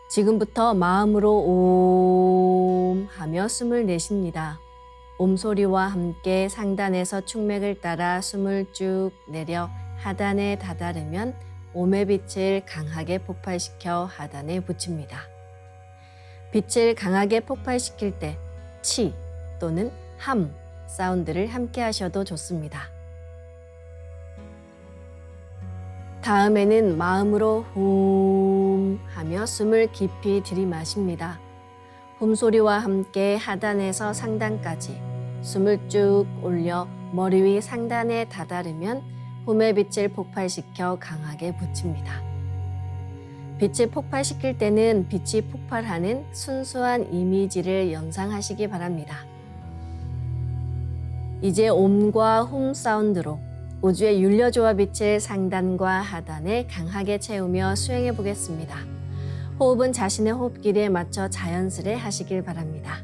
지금부터 마음으로 옴 하며 숨을 내쉽니다. 옴 소리와 함께 상단에서 충맥을 따라 숨을 쭉 내려 하단에 다다르면 옴의 빛을 강하게 폭발시켜 하단에 붙입니다. 빛을 강하게 폭발시킬 때 치 또는 함 사운드를 함께 하셔도 좋습니다. 다음에는 마음으로 훔 하며 숨을 깊이 들이마십니다. 훔 소리와 함께 하단에서 상단까지 숨을 쭉 올려 머리 위 상단에 다다르면 훔의 빛을 폭발시켜 강하게 붙입니다. 빛을 폭발시킬 때는 빛이 폭발하는 순수한 이미지를 연상하시기 바랍니다. 이제 옴과 훔 사운드로 우주의 율려조화 빛을 상단과 하단에 강하게 채우며 수행해 보겠습니다. 호흡은 자신의 호흡길에 맞춰 자연스레 하시길 바랍니다.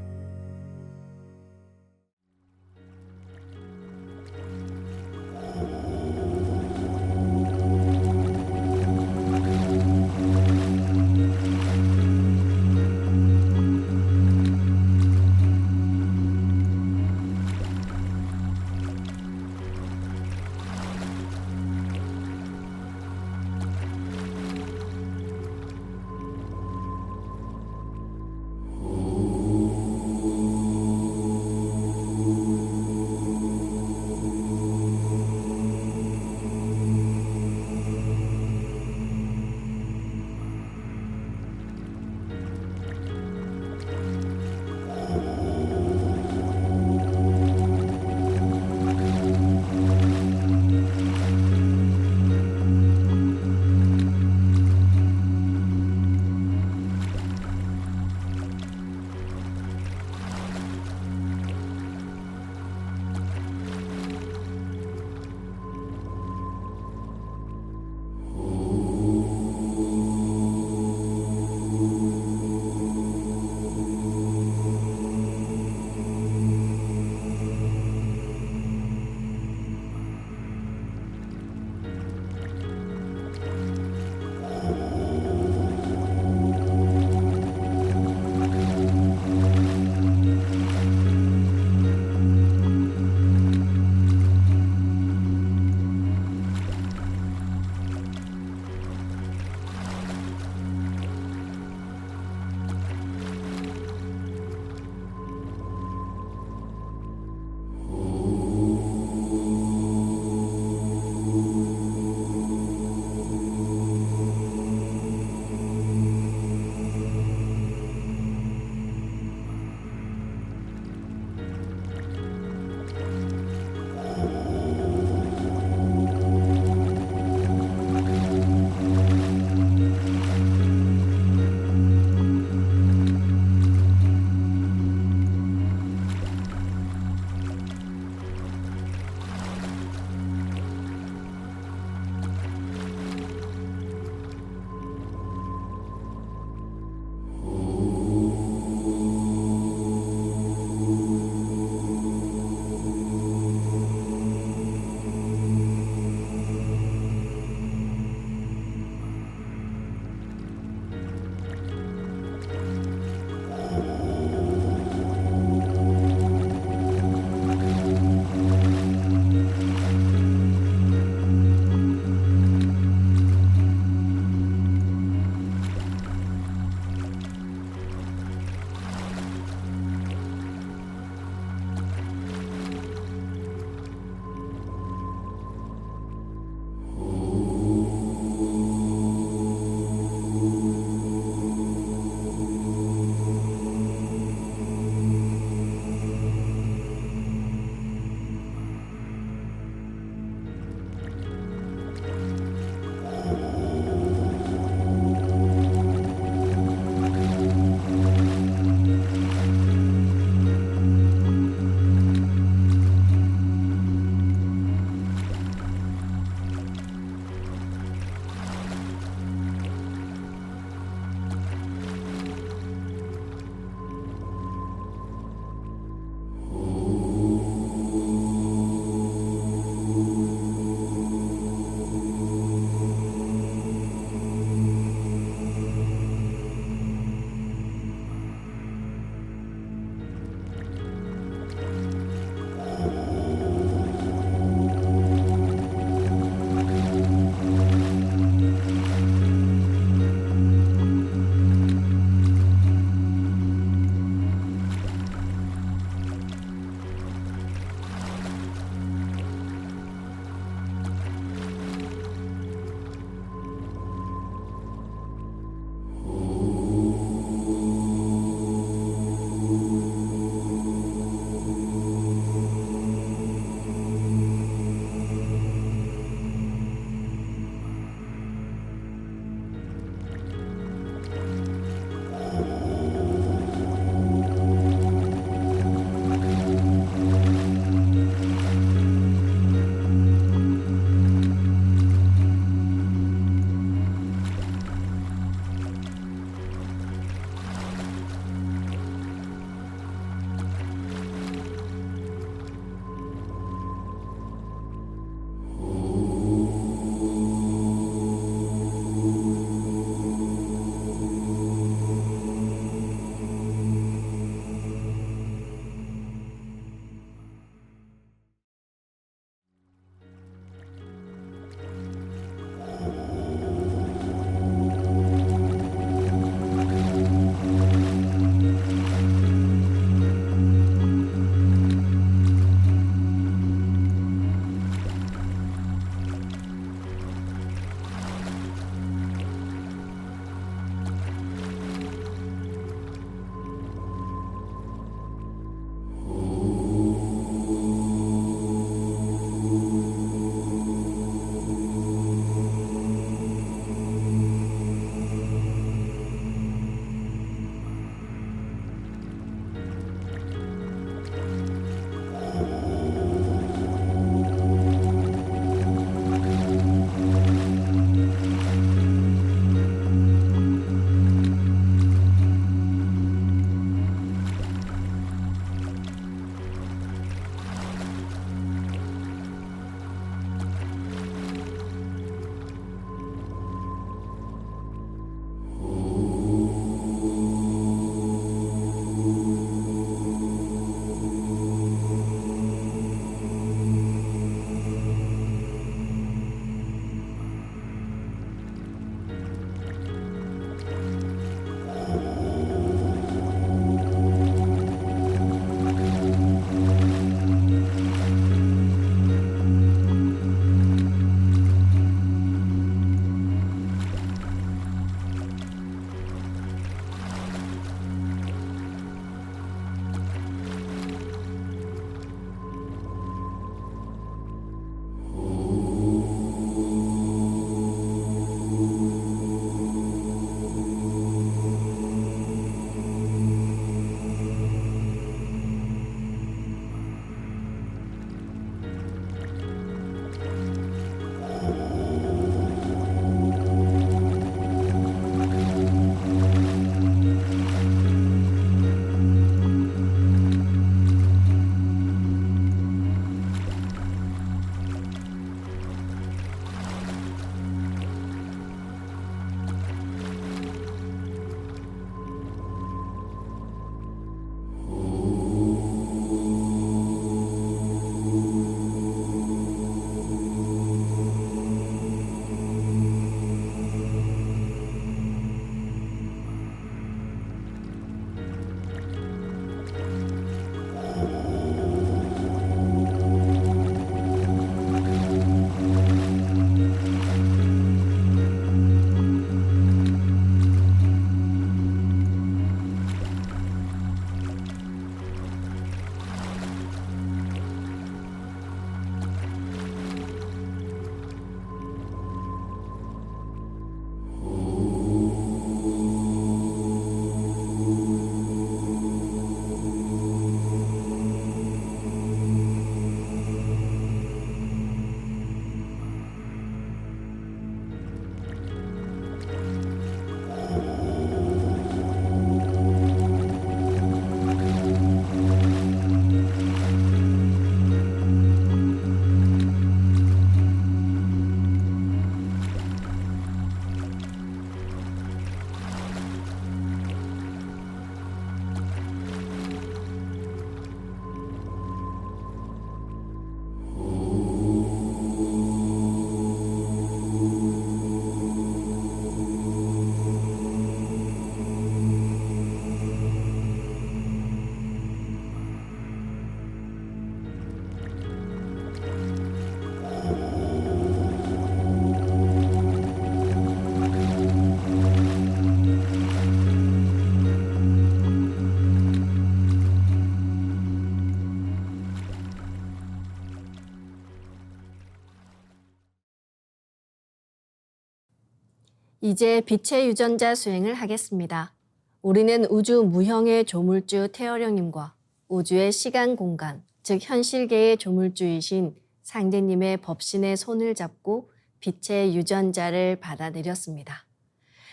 이제 빛의 유전자 수행을 하겠습니다. 우리는 우주 무형의 조물주 태어령님과 우주의 시간 공간, 즉 현실계의 조물주이신 상제님의 법신의 손을 잡고 빛의 유전자를 받아들였습니다.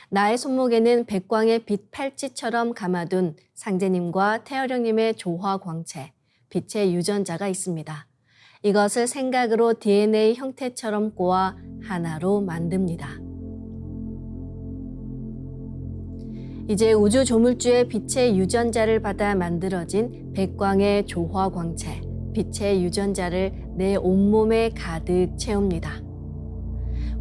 나의 손목에는 백광의 빛 팔찌처럼 감아둔 상제님과 태어령님의 조화 광채, 빛의 유전자가 있습니다. 이것을 생각으로 DNA 형태처럼 꼬아 하나로 만듭니다. 이제 우주 조물주의 빛의 유전자를 받아 만들어진 백광의 조화 광채, 빛의 유전자를 내 온몸에 가득 채웁니다.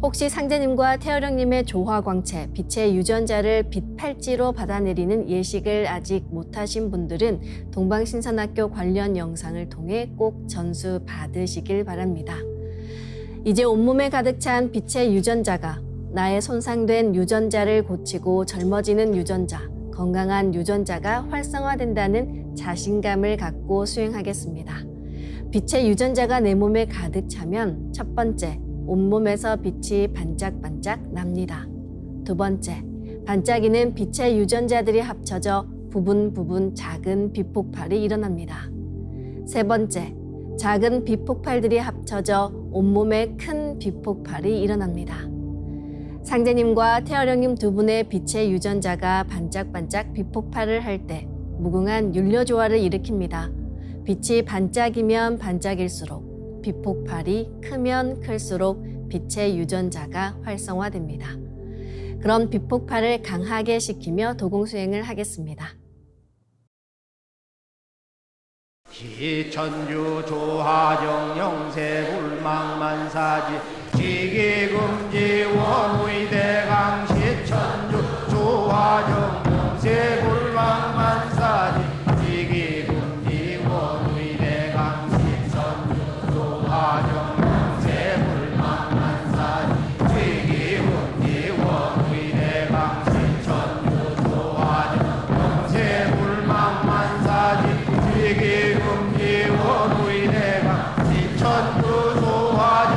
혹시 상제님과 태어령님의 조화 광채, 빛의 유전자를 빛 팔찌로 받아내리는 예식을 아직 못하신 분들은 동방신선학교 관련 영상을 통해 꼭 전수 받으시길 바랍니다. 이제 온몸에 가득 찬 빛의 유전자가 나의 손상된 유전자를 고치고 젊어지는 유전자, 건강한 유전자가 활성화된다는 자신감을 갖고 수행하겠습니다. 빛의 유전자가 내 몸에 가득 차면 첫 번째, 온몸에서 빛이 반짝반짝 납니다. 두 번째, 반짝이는 빛의 유전자들이 합쳐져 부분 작은 빛폭발이 일어납니다. 세 번째, 작은 빛폭발들이 합쳐져 온몸에 큰 빛폭발이 일어납니다. 상제님과 태어령님 두 분의 빛의 유전자가 반짝반짝 빛폭발을 할 때 무궁한 율려조화를 일으킵니다. 빛이 반짝이면 반짝일수록 빛폭발이 크면 클수록 빛의 유전자가 활성화됩니다. 그럼 빛폭발을 강하게 시키며 도공수행을 하겠습니다. 기천주 조하정 영세불망만사지 지기금지 원의대강 시천주 조하정 영세불망만사지 지기금지 원의대강 시천주 조하정 영세불망만사지 지기금지 원의대강 시천주 조하정 영세불망만사지 지기금지 원의대강 시천주 조하정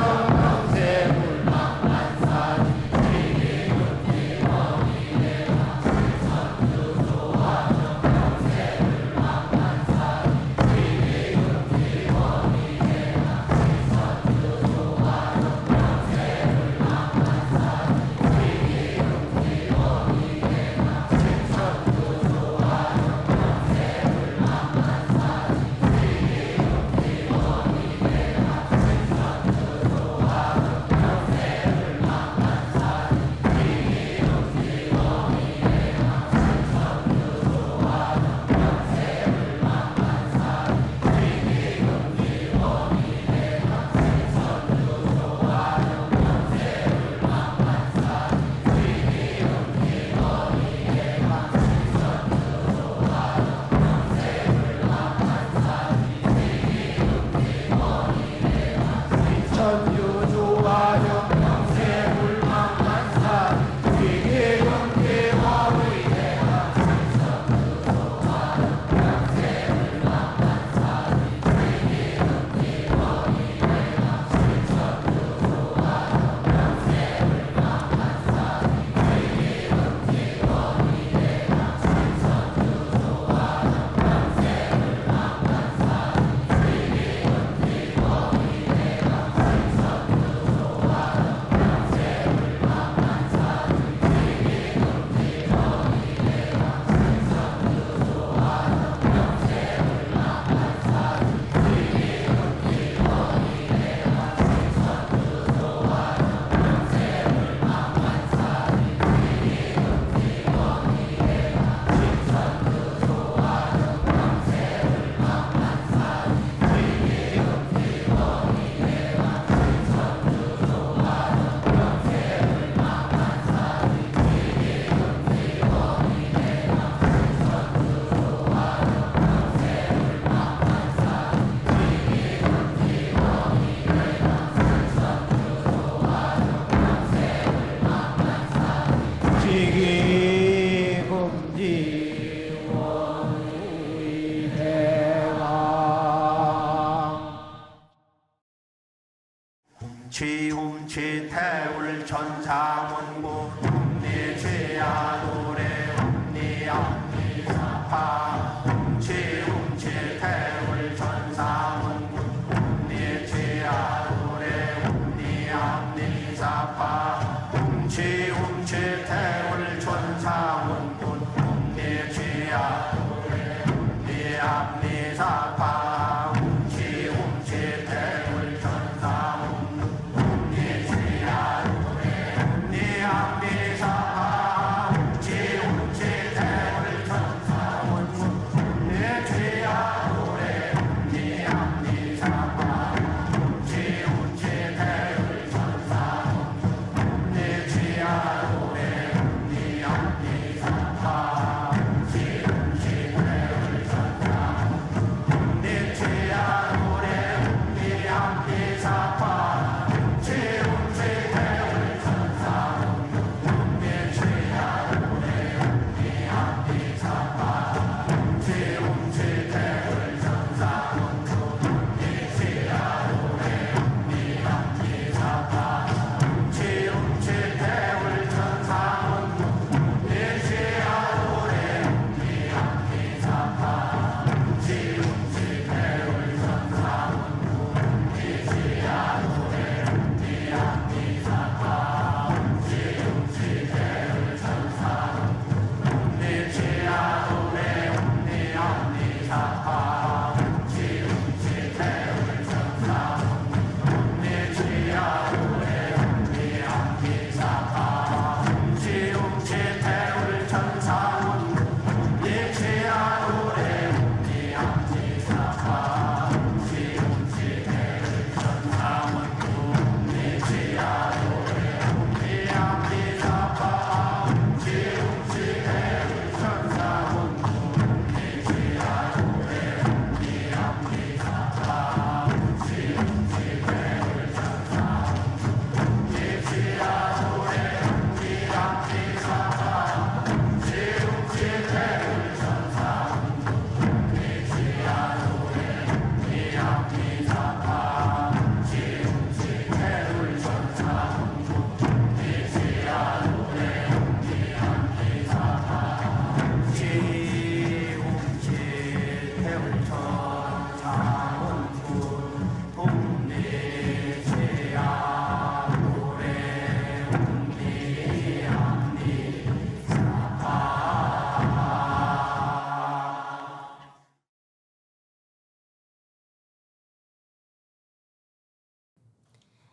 지움치 태울 천상원고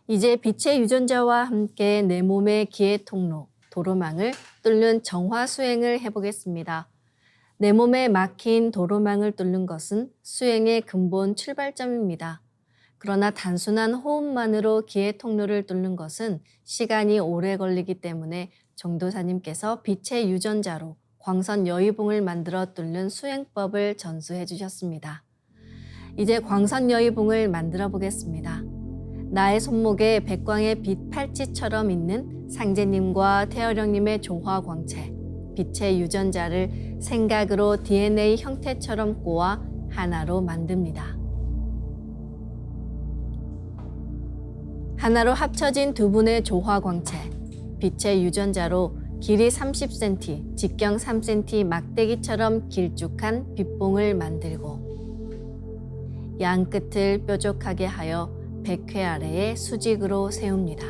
이제 빛의 유전자와 함께 내 몸의 기회 통로, 도로망을 뚫는 정화 수행을 해보겠습니다. 내 몸에 막힌 도로망을 뚫는 것은 수행의 근본 출발점입니다. 그러나 단순한 호흡만으로 기회 통로를 뚫는 것은 시간이 오래 걸리기 때문에 정도사님께서 빛의 유전자로 광선 여의봉을 만들어 뚫는 수행법을 전수해 주셨습니다. 이제 광선 여의봉을 만들어 보겠습니다. 나의 손목에 백광의 빛 팔찌처럼 있는 상제님과 태어령님의 조화 광채, 빛의 유전자를 생각으로 DNA 형태처럼 꼬아 하나로 만듭니다. 하나로 합쳐진 두 분의 조화 광채, 빛의 유전자로 길이 30cm, 직경 3cm 막대기처럼 길쭉한 빛봉을 만들고 양 끝을 뾰족하게 하여 백회 아래에 수직으로 세웁니다.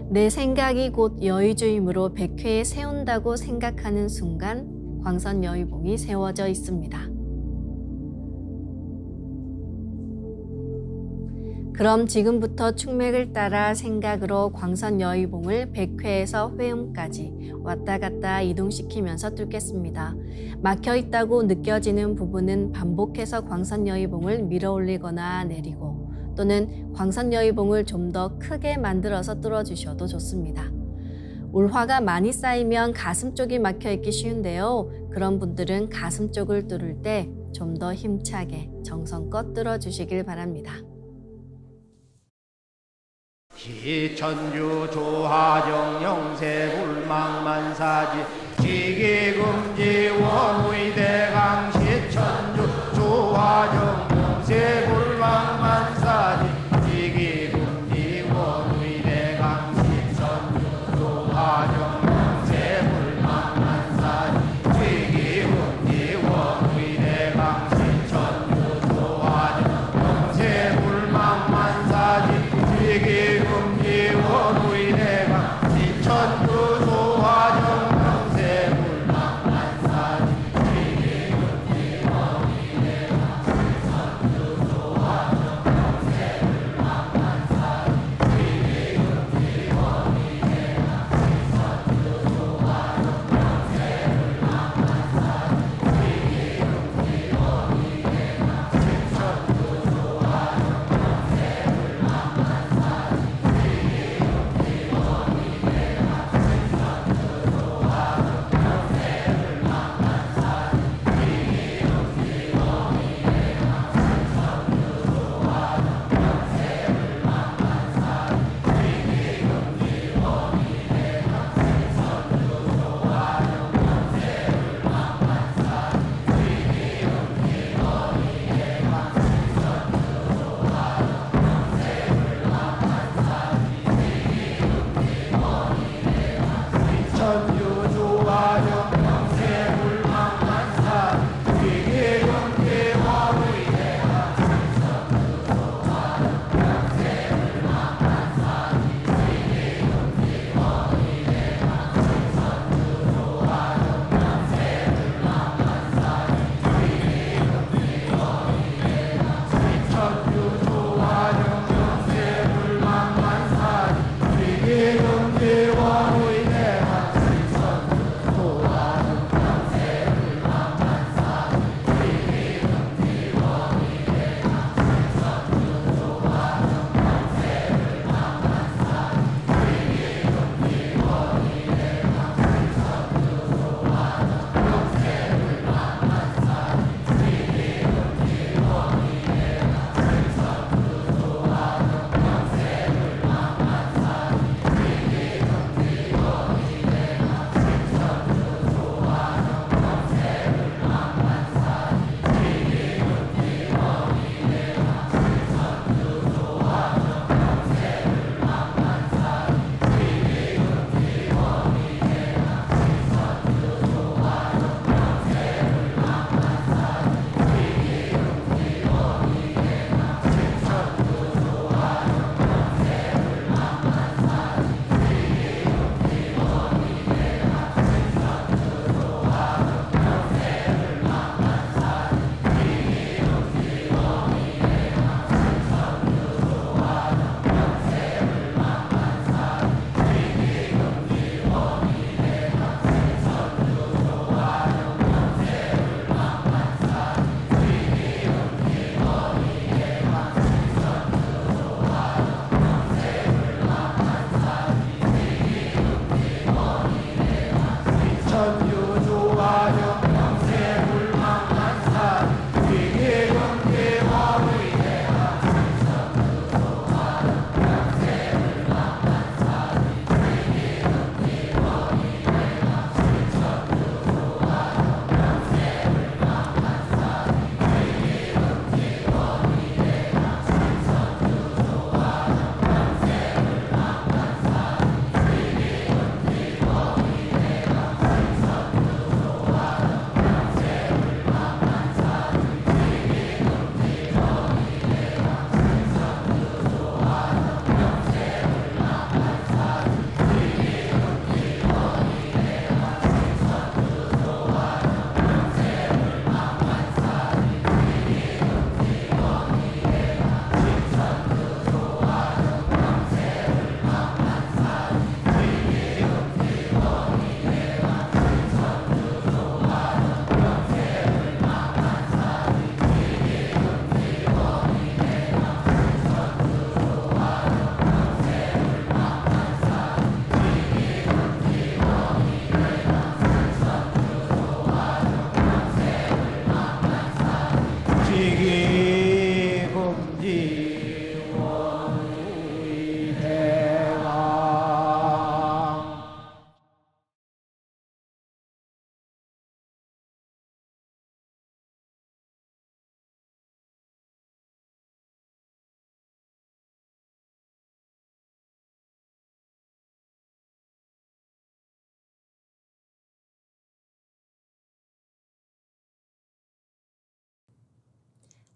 내 생각이 곧 여의주이므로 백회에 세운다고 생각하는 순간 광선 여의봉이 세워져 있습니다. 그럼 지금부터 충맥을 따라 생각으로 광선 여의봉을 백회에서 회음까지 왔다 갔다 이동시키면서 뚫겠습니다. 막혀 있다고 느껴지는 부분은 반복해서 광선 여의봉을 밀어 올리거나 내리고 또는 광선 여의봉을 좀 더 크게 만들어서 뚫어주셔도 좋습니다. 울화가 많이 쌓이면 가슴 쪽이 막혀 있기 쉬운데요. 그런 분들은 가슴 쪽을 뚫을 때 좀 더 힘차게 정성껏 뚫어주시길 바랍니다. 기천주 조하정 영세불망만사지 지기금지 원의대강 시천주 조하정 영세불망만사지 지기금지 원의대강 시천주 조하정 영세불망만사지 지기금지 원의대강 시천주 조하정 영세불망만사지 지기금지 원의대강 시천주 조하정 영세불망만사지 지기금지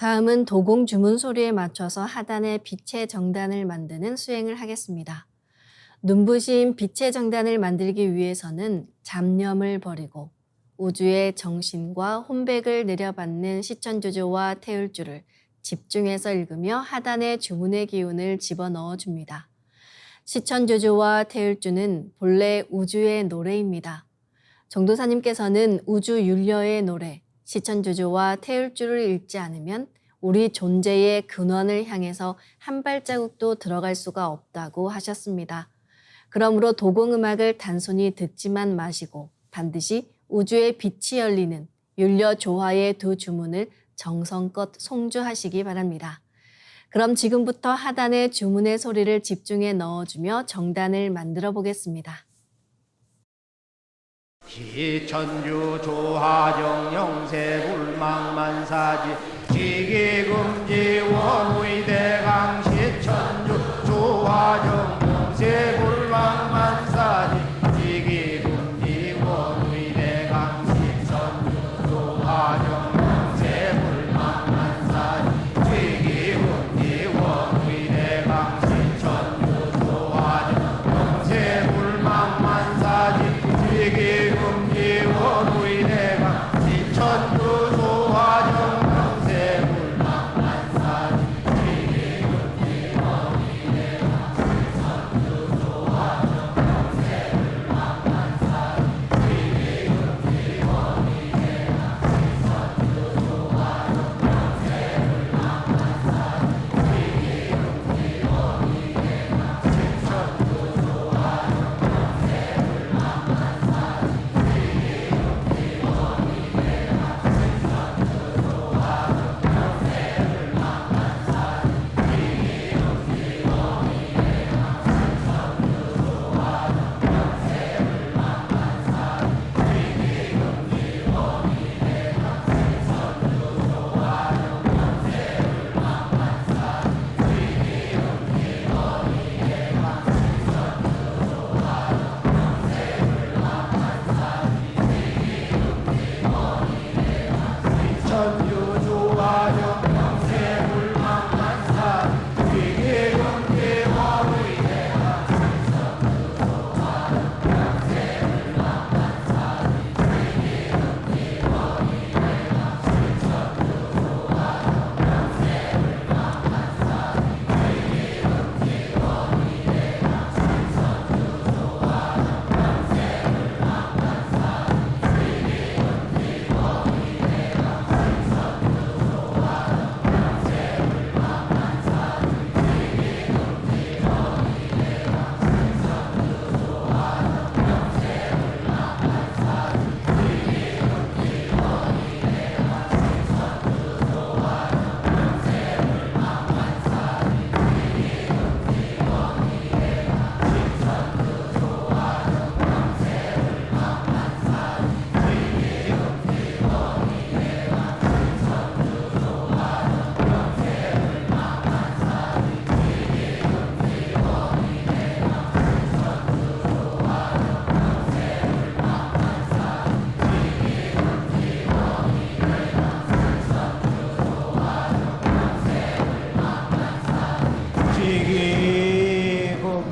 다음은 도공 주문 소리에 맞춰서 하단에 빛의 정단을 만드는 수행을 하겠습니다. 눈부신 빛의 정단을 만들기 위해서는 잡념을 버리고 우주의 정신과 혼백을 내려받는 시천조조와 태울주를 집중해서 읽으며 하단에 주문의 기운을 집어넣어 줍니다. 시천조조와 태울주는 본래 우주의 노래입니다. 정도사님께서는 우주 윤려의 노래, 시천조조와 태울주를 읽지 않으면 우리 존재의 근원을 향해서 한 발자국도 들어갈 수가 없다고 하셨습니다. 그러므로 도공음악을 단순히 듣지만 마시고 반드시 우주의 빛이 열리는 윤려 조화의 두 주문을 정성껏 송주하시기 바랍니다. 그럼 지금부터 하단에 주문의 소리를 집중해 넣어주며 정단을 만들어 보겠습니다. 시천주 조화정 영세불망만사지 지기금지 원의대강 시천주 조화정 영세불망만사지 지기금지 원의대강 시천주 조화정 영세불망만사지 지기금지 원의대강 시천주 조화정 영세불망만사지 지기금지 원의대강 시천주 조화정 영세불망만사지 지기금지 원의대강 시천주 조화정 영세불망만사지 지기금지 원의대강 시천주 조화정 영세불망만사지 지기금지 원의대강 시천주 조화정 천주 조화정 영세불망만사지 지기금지 원의대강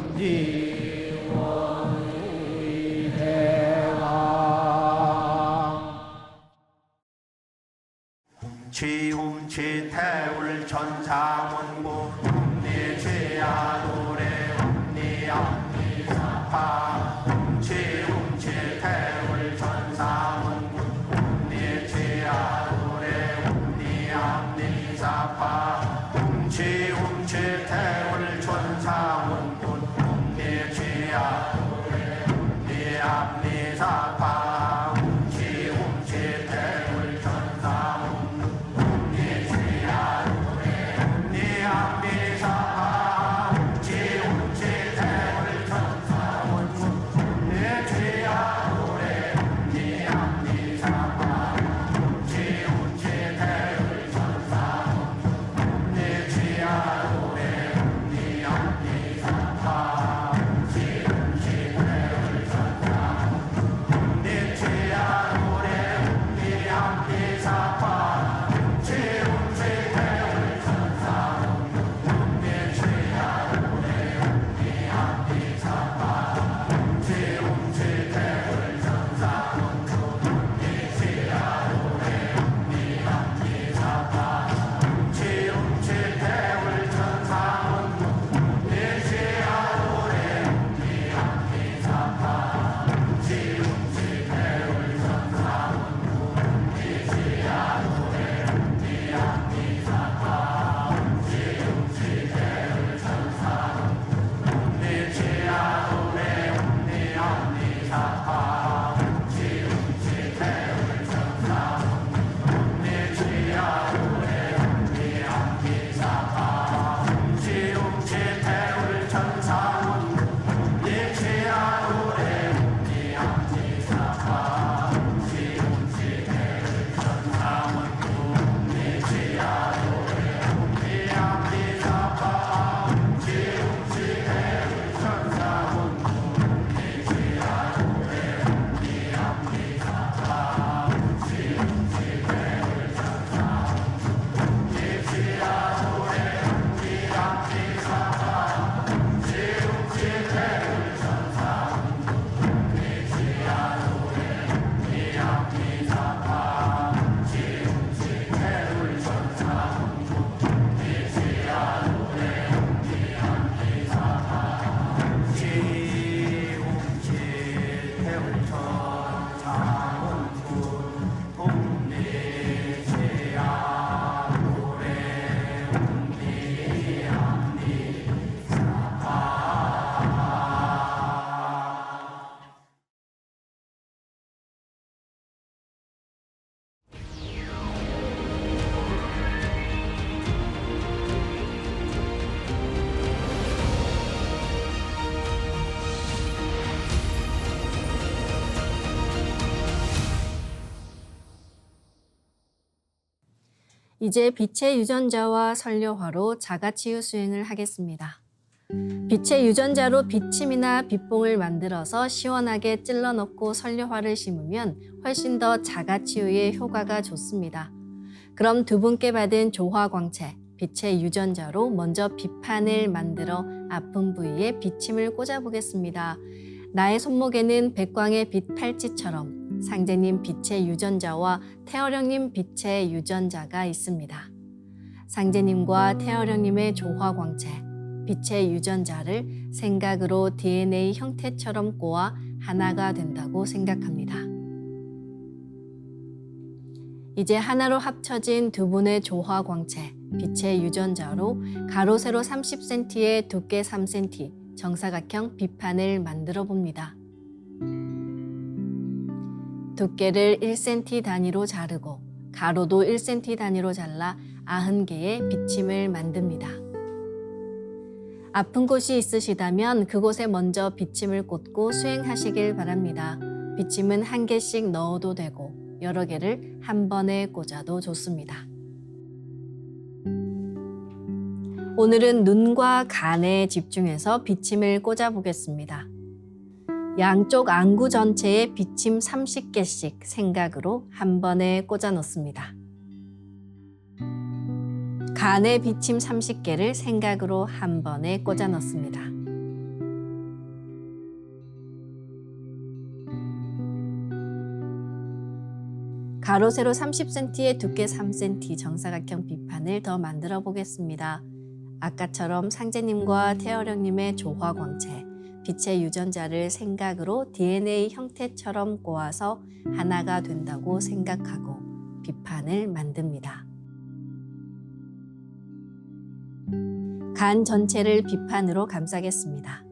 지기금지 원의대강 지움치 태울 천상원고 ум니치야 노래 ум니암니사파 지움치 태울 천상원고 ум니치야 노래 ум니암니사파 지움치 태울 천상원고 ум니치야 노래 ум니암니사파 지움치 태울 천상원고 ум니치야 노래 ум니암니사파 지움치 태울 이제 빛의 유전자와 설료화로 자가치유 수행을 하겠습니다. 빛의 유전자로 빛침이나 빛봉을 만들어서 시원하게 찔러 넣고 설료화를 심으면 훨씬 더 자가치유에 효과가 좋습니다. 그럼 두 분께 받은 조화광채, 빛의 유전자로 먼저 빛판을 만들어 아픈 부위에 빛침을 꽂아보겠습니다. 나의 손목에는 백광의 빛 팔찌처럼 상제님 빛의 유전자와 태어령님 빛의 유전자가 있습니다. 상제님과 태어령님의 조화광채, 빛의 유전자를 생각으로 DNA 형태처럼 꼬아 하나가 된다고 생각합니다. 이제 하나로 합쳐진 두 분의 조화광채, 빛의 유전자로 가로 세로 30cm에 두께 3cm, 정사각형 빛판을 만들어 봅니다. 두께를 1cm 단위로 자르고 가로도 1cm 단위로 잘라 90개의 빛침을 만듭니다. 아픈 곳이 있으시다면 그곳에 먼저 빛침을 꽂고 수행하시길 바랍니다. 빛침은 1개씩 넣어도 되고 여러 개를 한 번에 꽂아도 좋습니다. 오늘은 눈과 간에 집중해서 빛침을 꽂아 보겠습니다. 양쪽 안구 전체에 빛침 30개씩 생각으로 한 번에 꽂아 놓습니다. 간에 빛침 30개를 생각으로 한 번에 꽂아 넣습니다. 가로 세로 30cm에 두께 3cm 정사각형 빛판을 더 만들어 보겠습니다. 아까처럼 상제님과 태어령님의 조화광채, 빛의 유전자를 생각으로 DNA 형태처럼 꼬아서 하나가 된다고 생각하고 빛판을 만듭니다. 간 전체를 빛판으로 감싸겠습니다.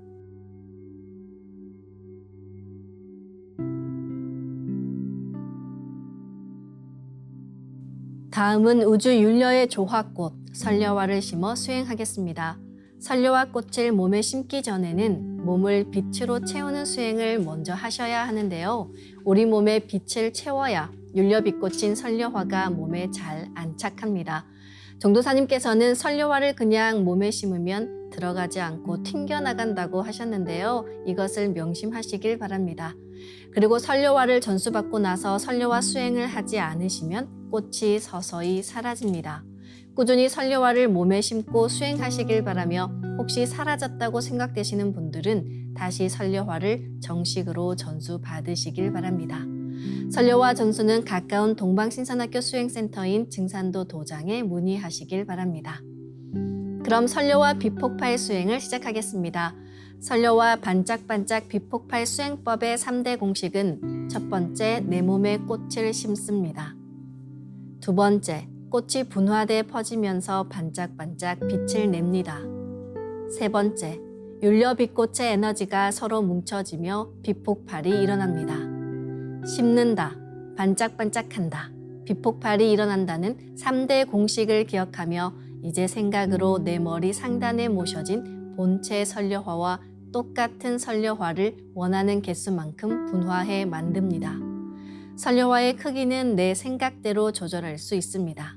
다음은 우주윤려의 조화꽃, 설료화를 심어 수행하겠습니다. 설료화 꽃을 몸에 심기 전에는 몸을 빛으로 채우는 수행을 먼저 하셔야 하는데요. 우리 몸에 빛을 채워야 윤려빛꽃인 설료화가 몸에 잘 안착합니다. 정도사님께서는 설료화를 그냥 몸에 심으면 들어가지 않고 튕겨나간다고 하셨는데요. 이것을 명심하시길 바랍니다. 그리고 설료화를 전수받고 나서 설료화 수행을 하지 않으시면 꽃이 서서히 사라집니다. 꾸준히 설료화를 몸에 심고 수행하시길 바라며 혹시 사라졌다고 생각되시는 분들은 다시 설료화를 정식으로 전수받으시길 바랍니다. 설료화 전수는 가까운 동방신선학교 수행센터인 증산도 도장에 문의하시길 바랍니다. 그럼 설료화 비폭발 수행을 시작하겠습니다. 설료화 반짝반짝 비폭발 수행법의 3대 공식은 첫 번째, 내 몸에 꽃을 심습니다. 두 번째, 꽃이 분화돼 퍼지면서 반짝반짝 빛을 냅니다. 세 번째, 윤려빛꽃의 에너지가 서로 뭉쳐지며 빛폭발이 일어납니다. 심는다, 반짝반짝한다, 빛폭발이 일어난다는 3대 공식을 기억하며 이제 생각으로 내 머리 상단에 모셔진 본체 설료화와 똑같은 설료화를 원하는 개수만큼 분화해 만듭니다. 설료화의 크기는 내 생각대로 조절할 수 있습니다.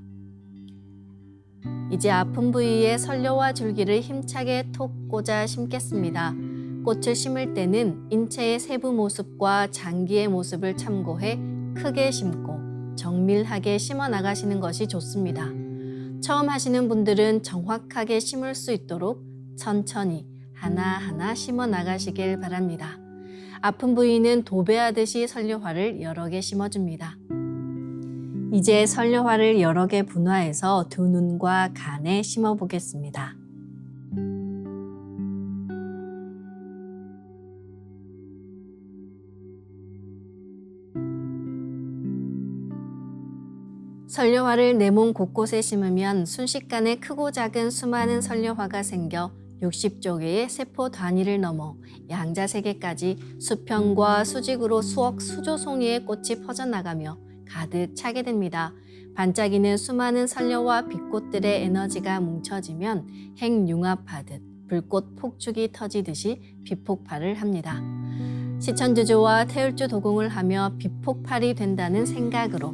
이제 아픈 부위에 설료화 줄기를 힘차게 톡 꽂아 심겠습니다. 꽃을 심을 때는 인체의 세부 모습과 장기의 모습을 참고해 크게 심고 정밀하게 심어 나가시는 것이 좋습니다. 처음 하시는 분들은 정확하게 심을 수 있도록 천천히 하나하나 심어 나가시길 바랍니다. 아픈 부위는 도배하듯이 설료화를 여러 개 심어줍니다. 이제 설료화를 여러 개 분화해서 두 눈과 간에 심어 보겠습니다. 설료화를 내 몸 곳곳에 심으면 순식간에 크고 작은 수많은 설료화가 생겨 60조 개의 세포 단위를 넘어 양자세계까지 수평과 수직으로 수억 수조 송이의 꽃이 퍼져나가며 가득 차게 됩니다. 반짝이는 수많은 설료와 빛꽃들의 에너지가 뭉쳐지면 핵융합하듯 불꽃 폭죽이 터지듯이 빛폭발을 합니다. 시천주조와 태울주 도공을 하며 빛폭발이 된다는 생각으로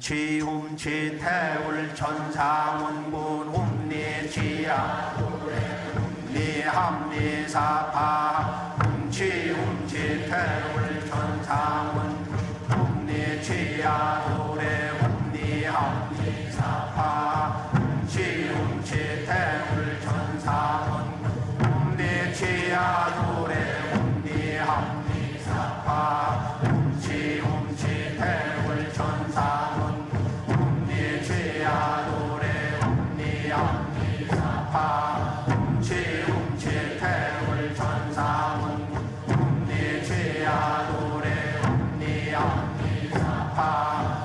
훔치 태울 천상원군 훔리지야 함리사파 훔치 태울 천상원 훔리지야 노래 함리사파 훔치 태울 천상원 훔리지야 노래 함리사파 훔치 태울 천상원 훔리지야 노래 함리사파 훔치 태울 천상원 훔리지야 노래 함리사파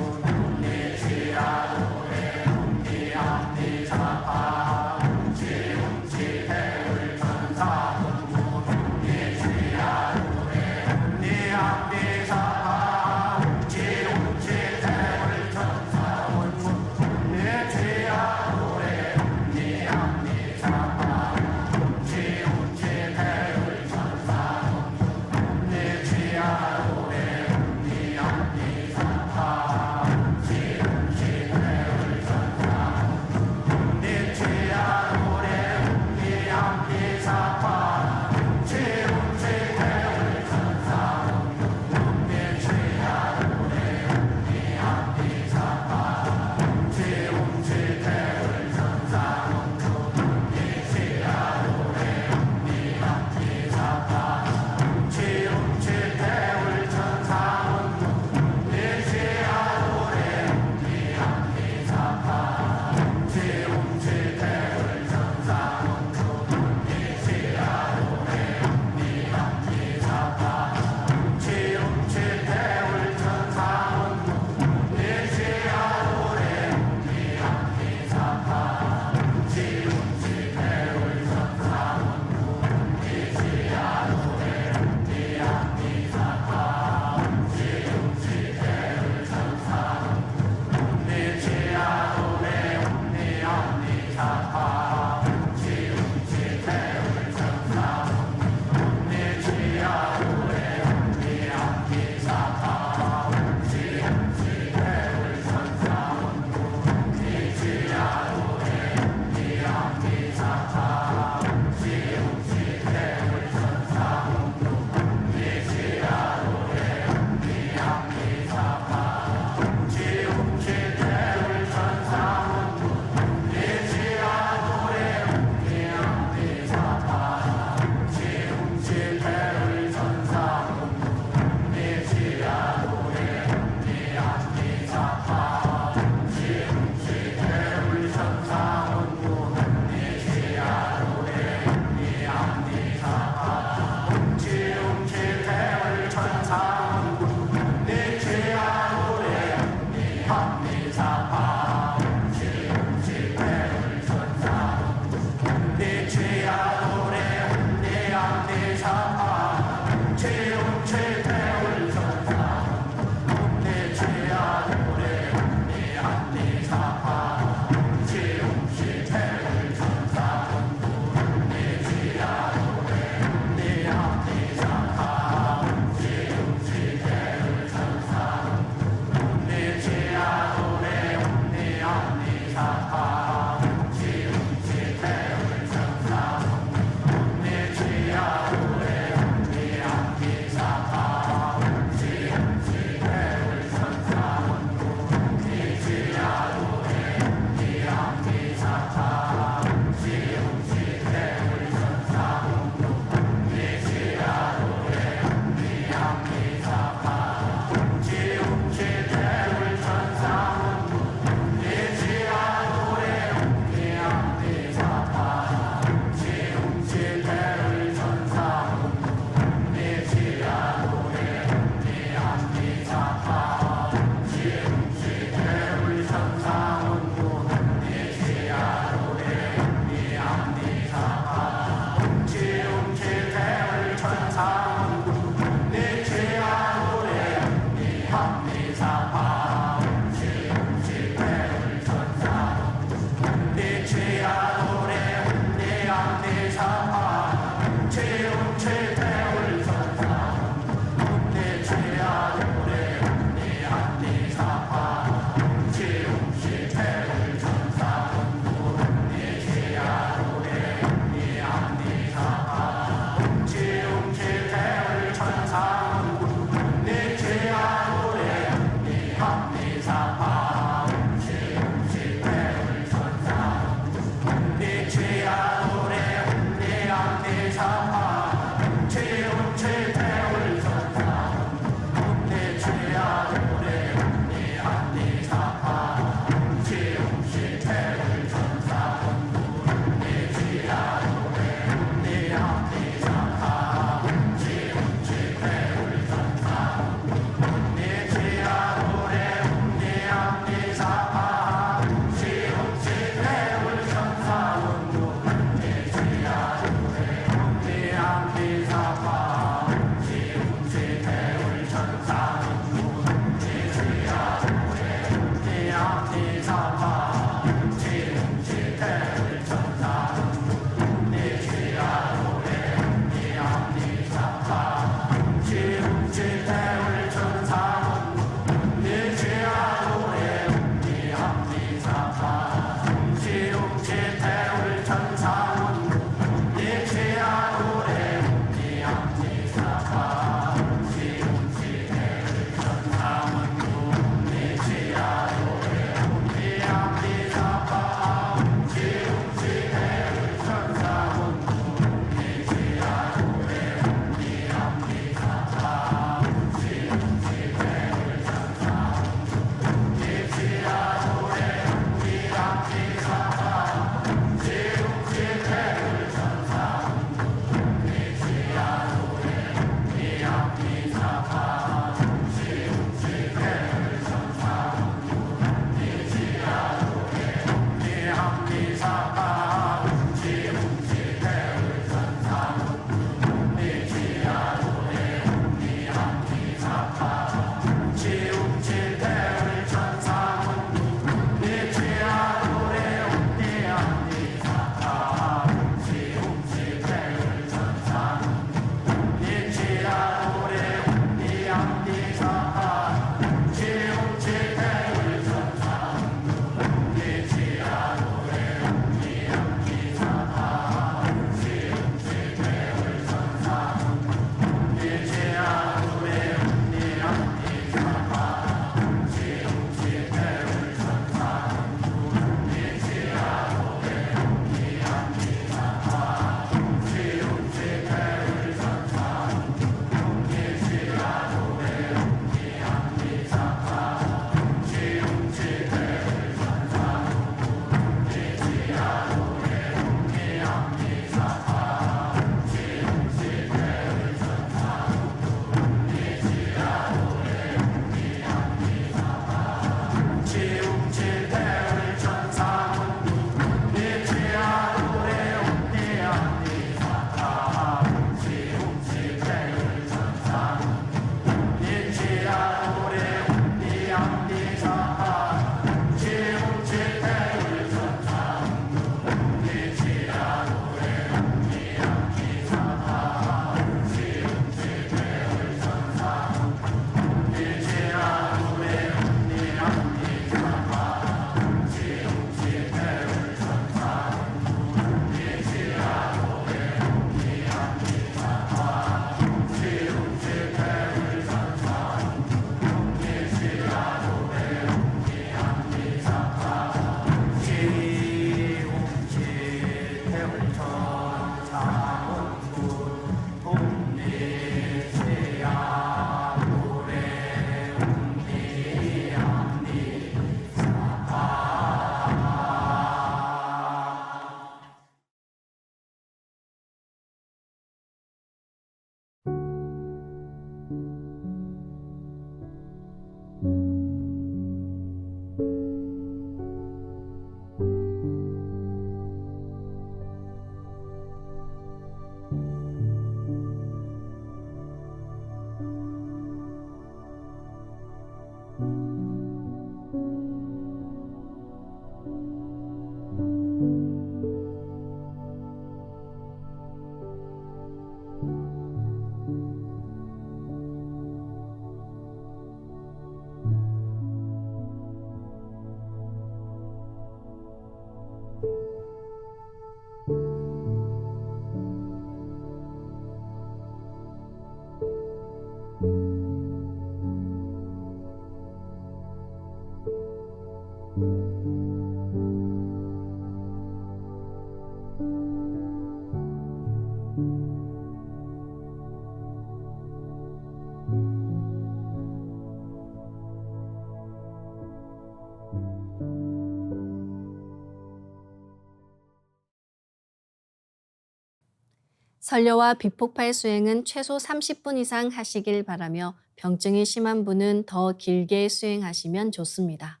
설려와 비폭발 수행은 최소 30분 이상 하시길 바라며 병증이 심한 분은 더 길게 수행하시면 좋습니다.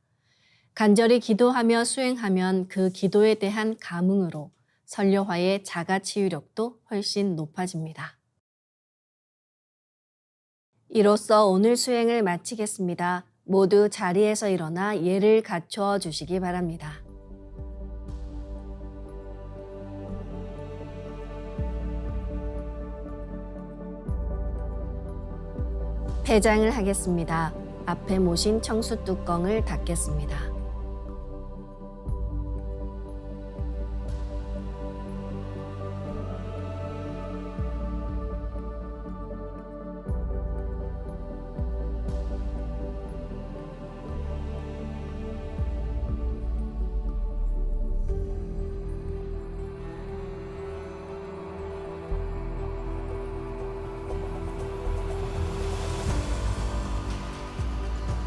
간절히 기도하며 수행하면 그 기도에 대한 감흥으로 설려화의 자가치유력도 훨씬 높아집니다. 이로써 오늘 수행을 마치겠습니다. 모두 자리에서 일어나 예를 갖추어 주시기 바랍니다. 폐장을 하겠습니다. 앞에 모신 청수 뚜껑을 닫겠습니다.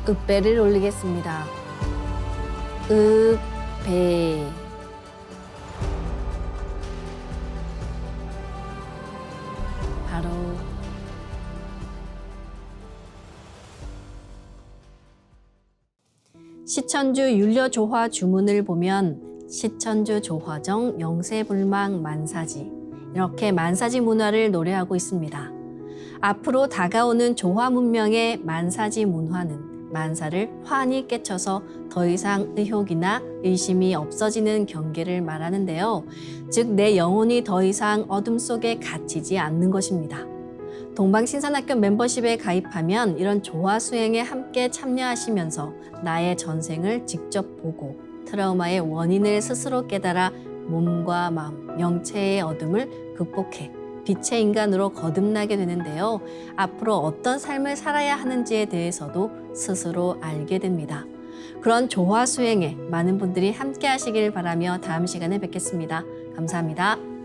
읍배를 올리겠습니다. 읍배. 바로 시천주 율려조화 주문을 보면 시천주 조화정 영세불망 만사지, 이렇게 만사지 문화를 노래하고 있습니다. 앞으로 다가오는 조화 문명의 만사지 문화는 만사를 환히 깨쳐서 더 이상 의혹이나 의심이 없어지는 경계를 말하는데요. 즉, 내 영혼이 더 이상 어둠 속에 갇히지 않는 것입니다. 동방신선학교 멤버십에 가입하면 이런 조화 수행에 함께 참여하시면서 나의 전생을 직접 보고 트라우마의 원인을 스스로 깨달아 몸과 마음, 영체의 어둠을 극복해 빛의 인간으로 거듭나게 되는데요. 앞으로 어떤 삶을 살아야 하는지에 대해서도 스스로 알게 됩니다. 그런 조화 수행에 많은 분들이 함께 하시길 바라며 다음 시간에 뵙겠습니다. 감사합니다.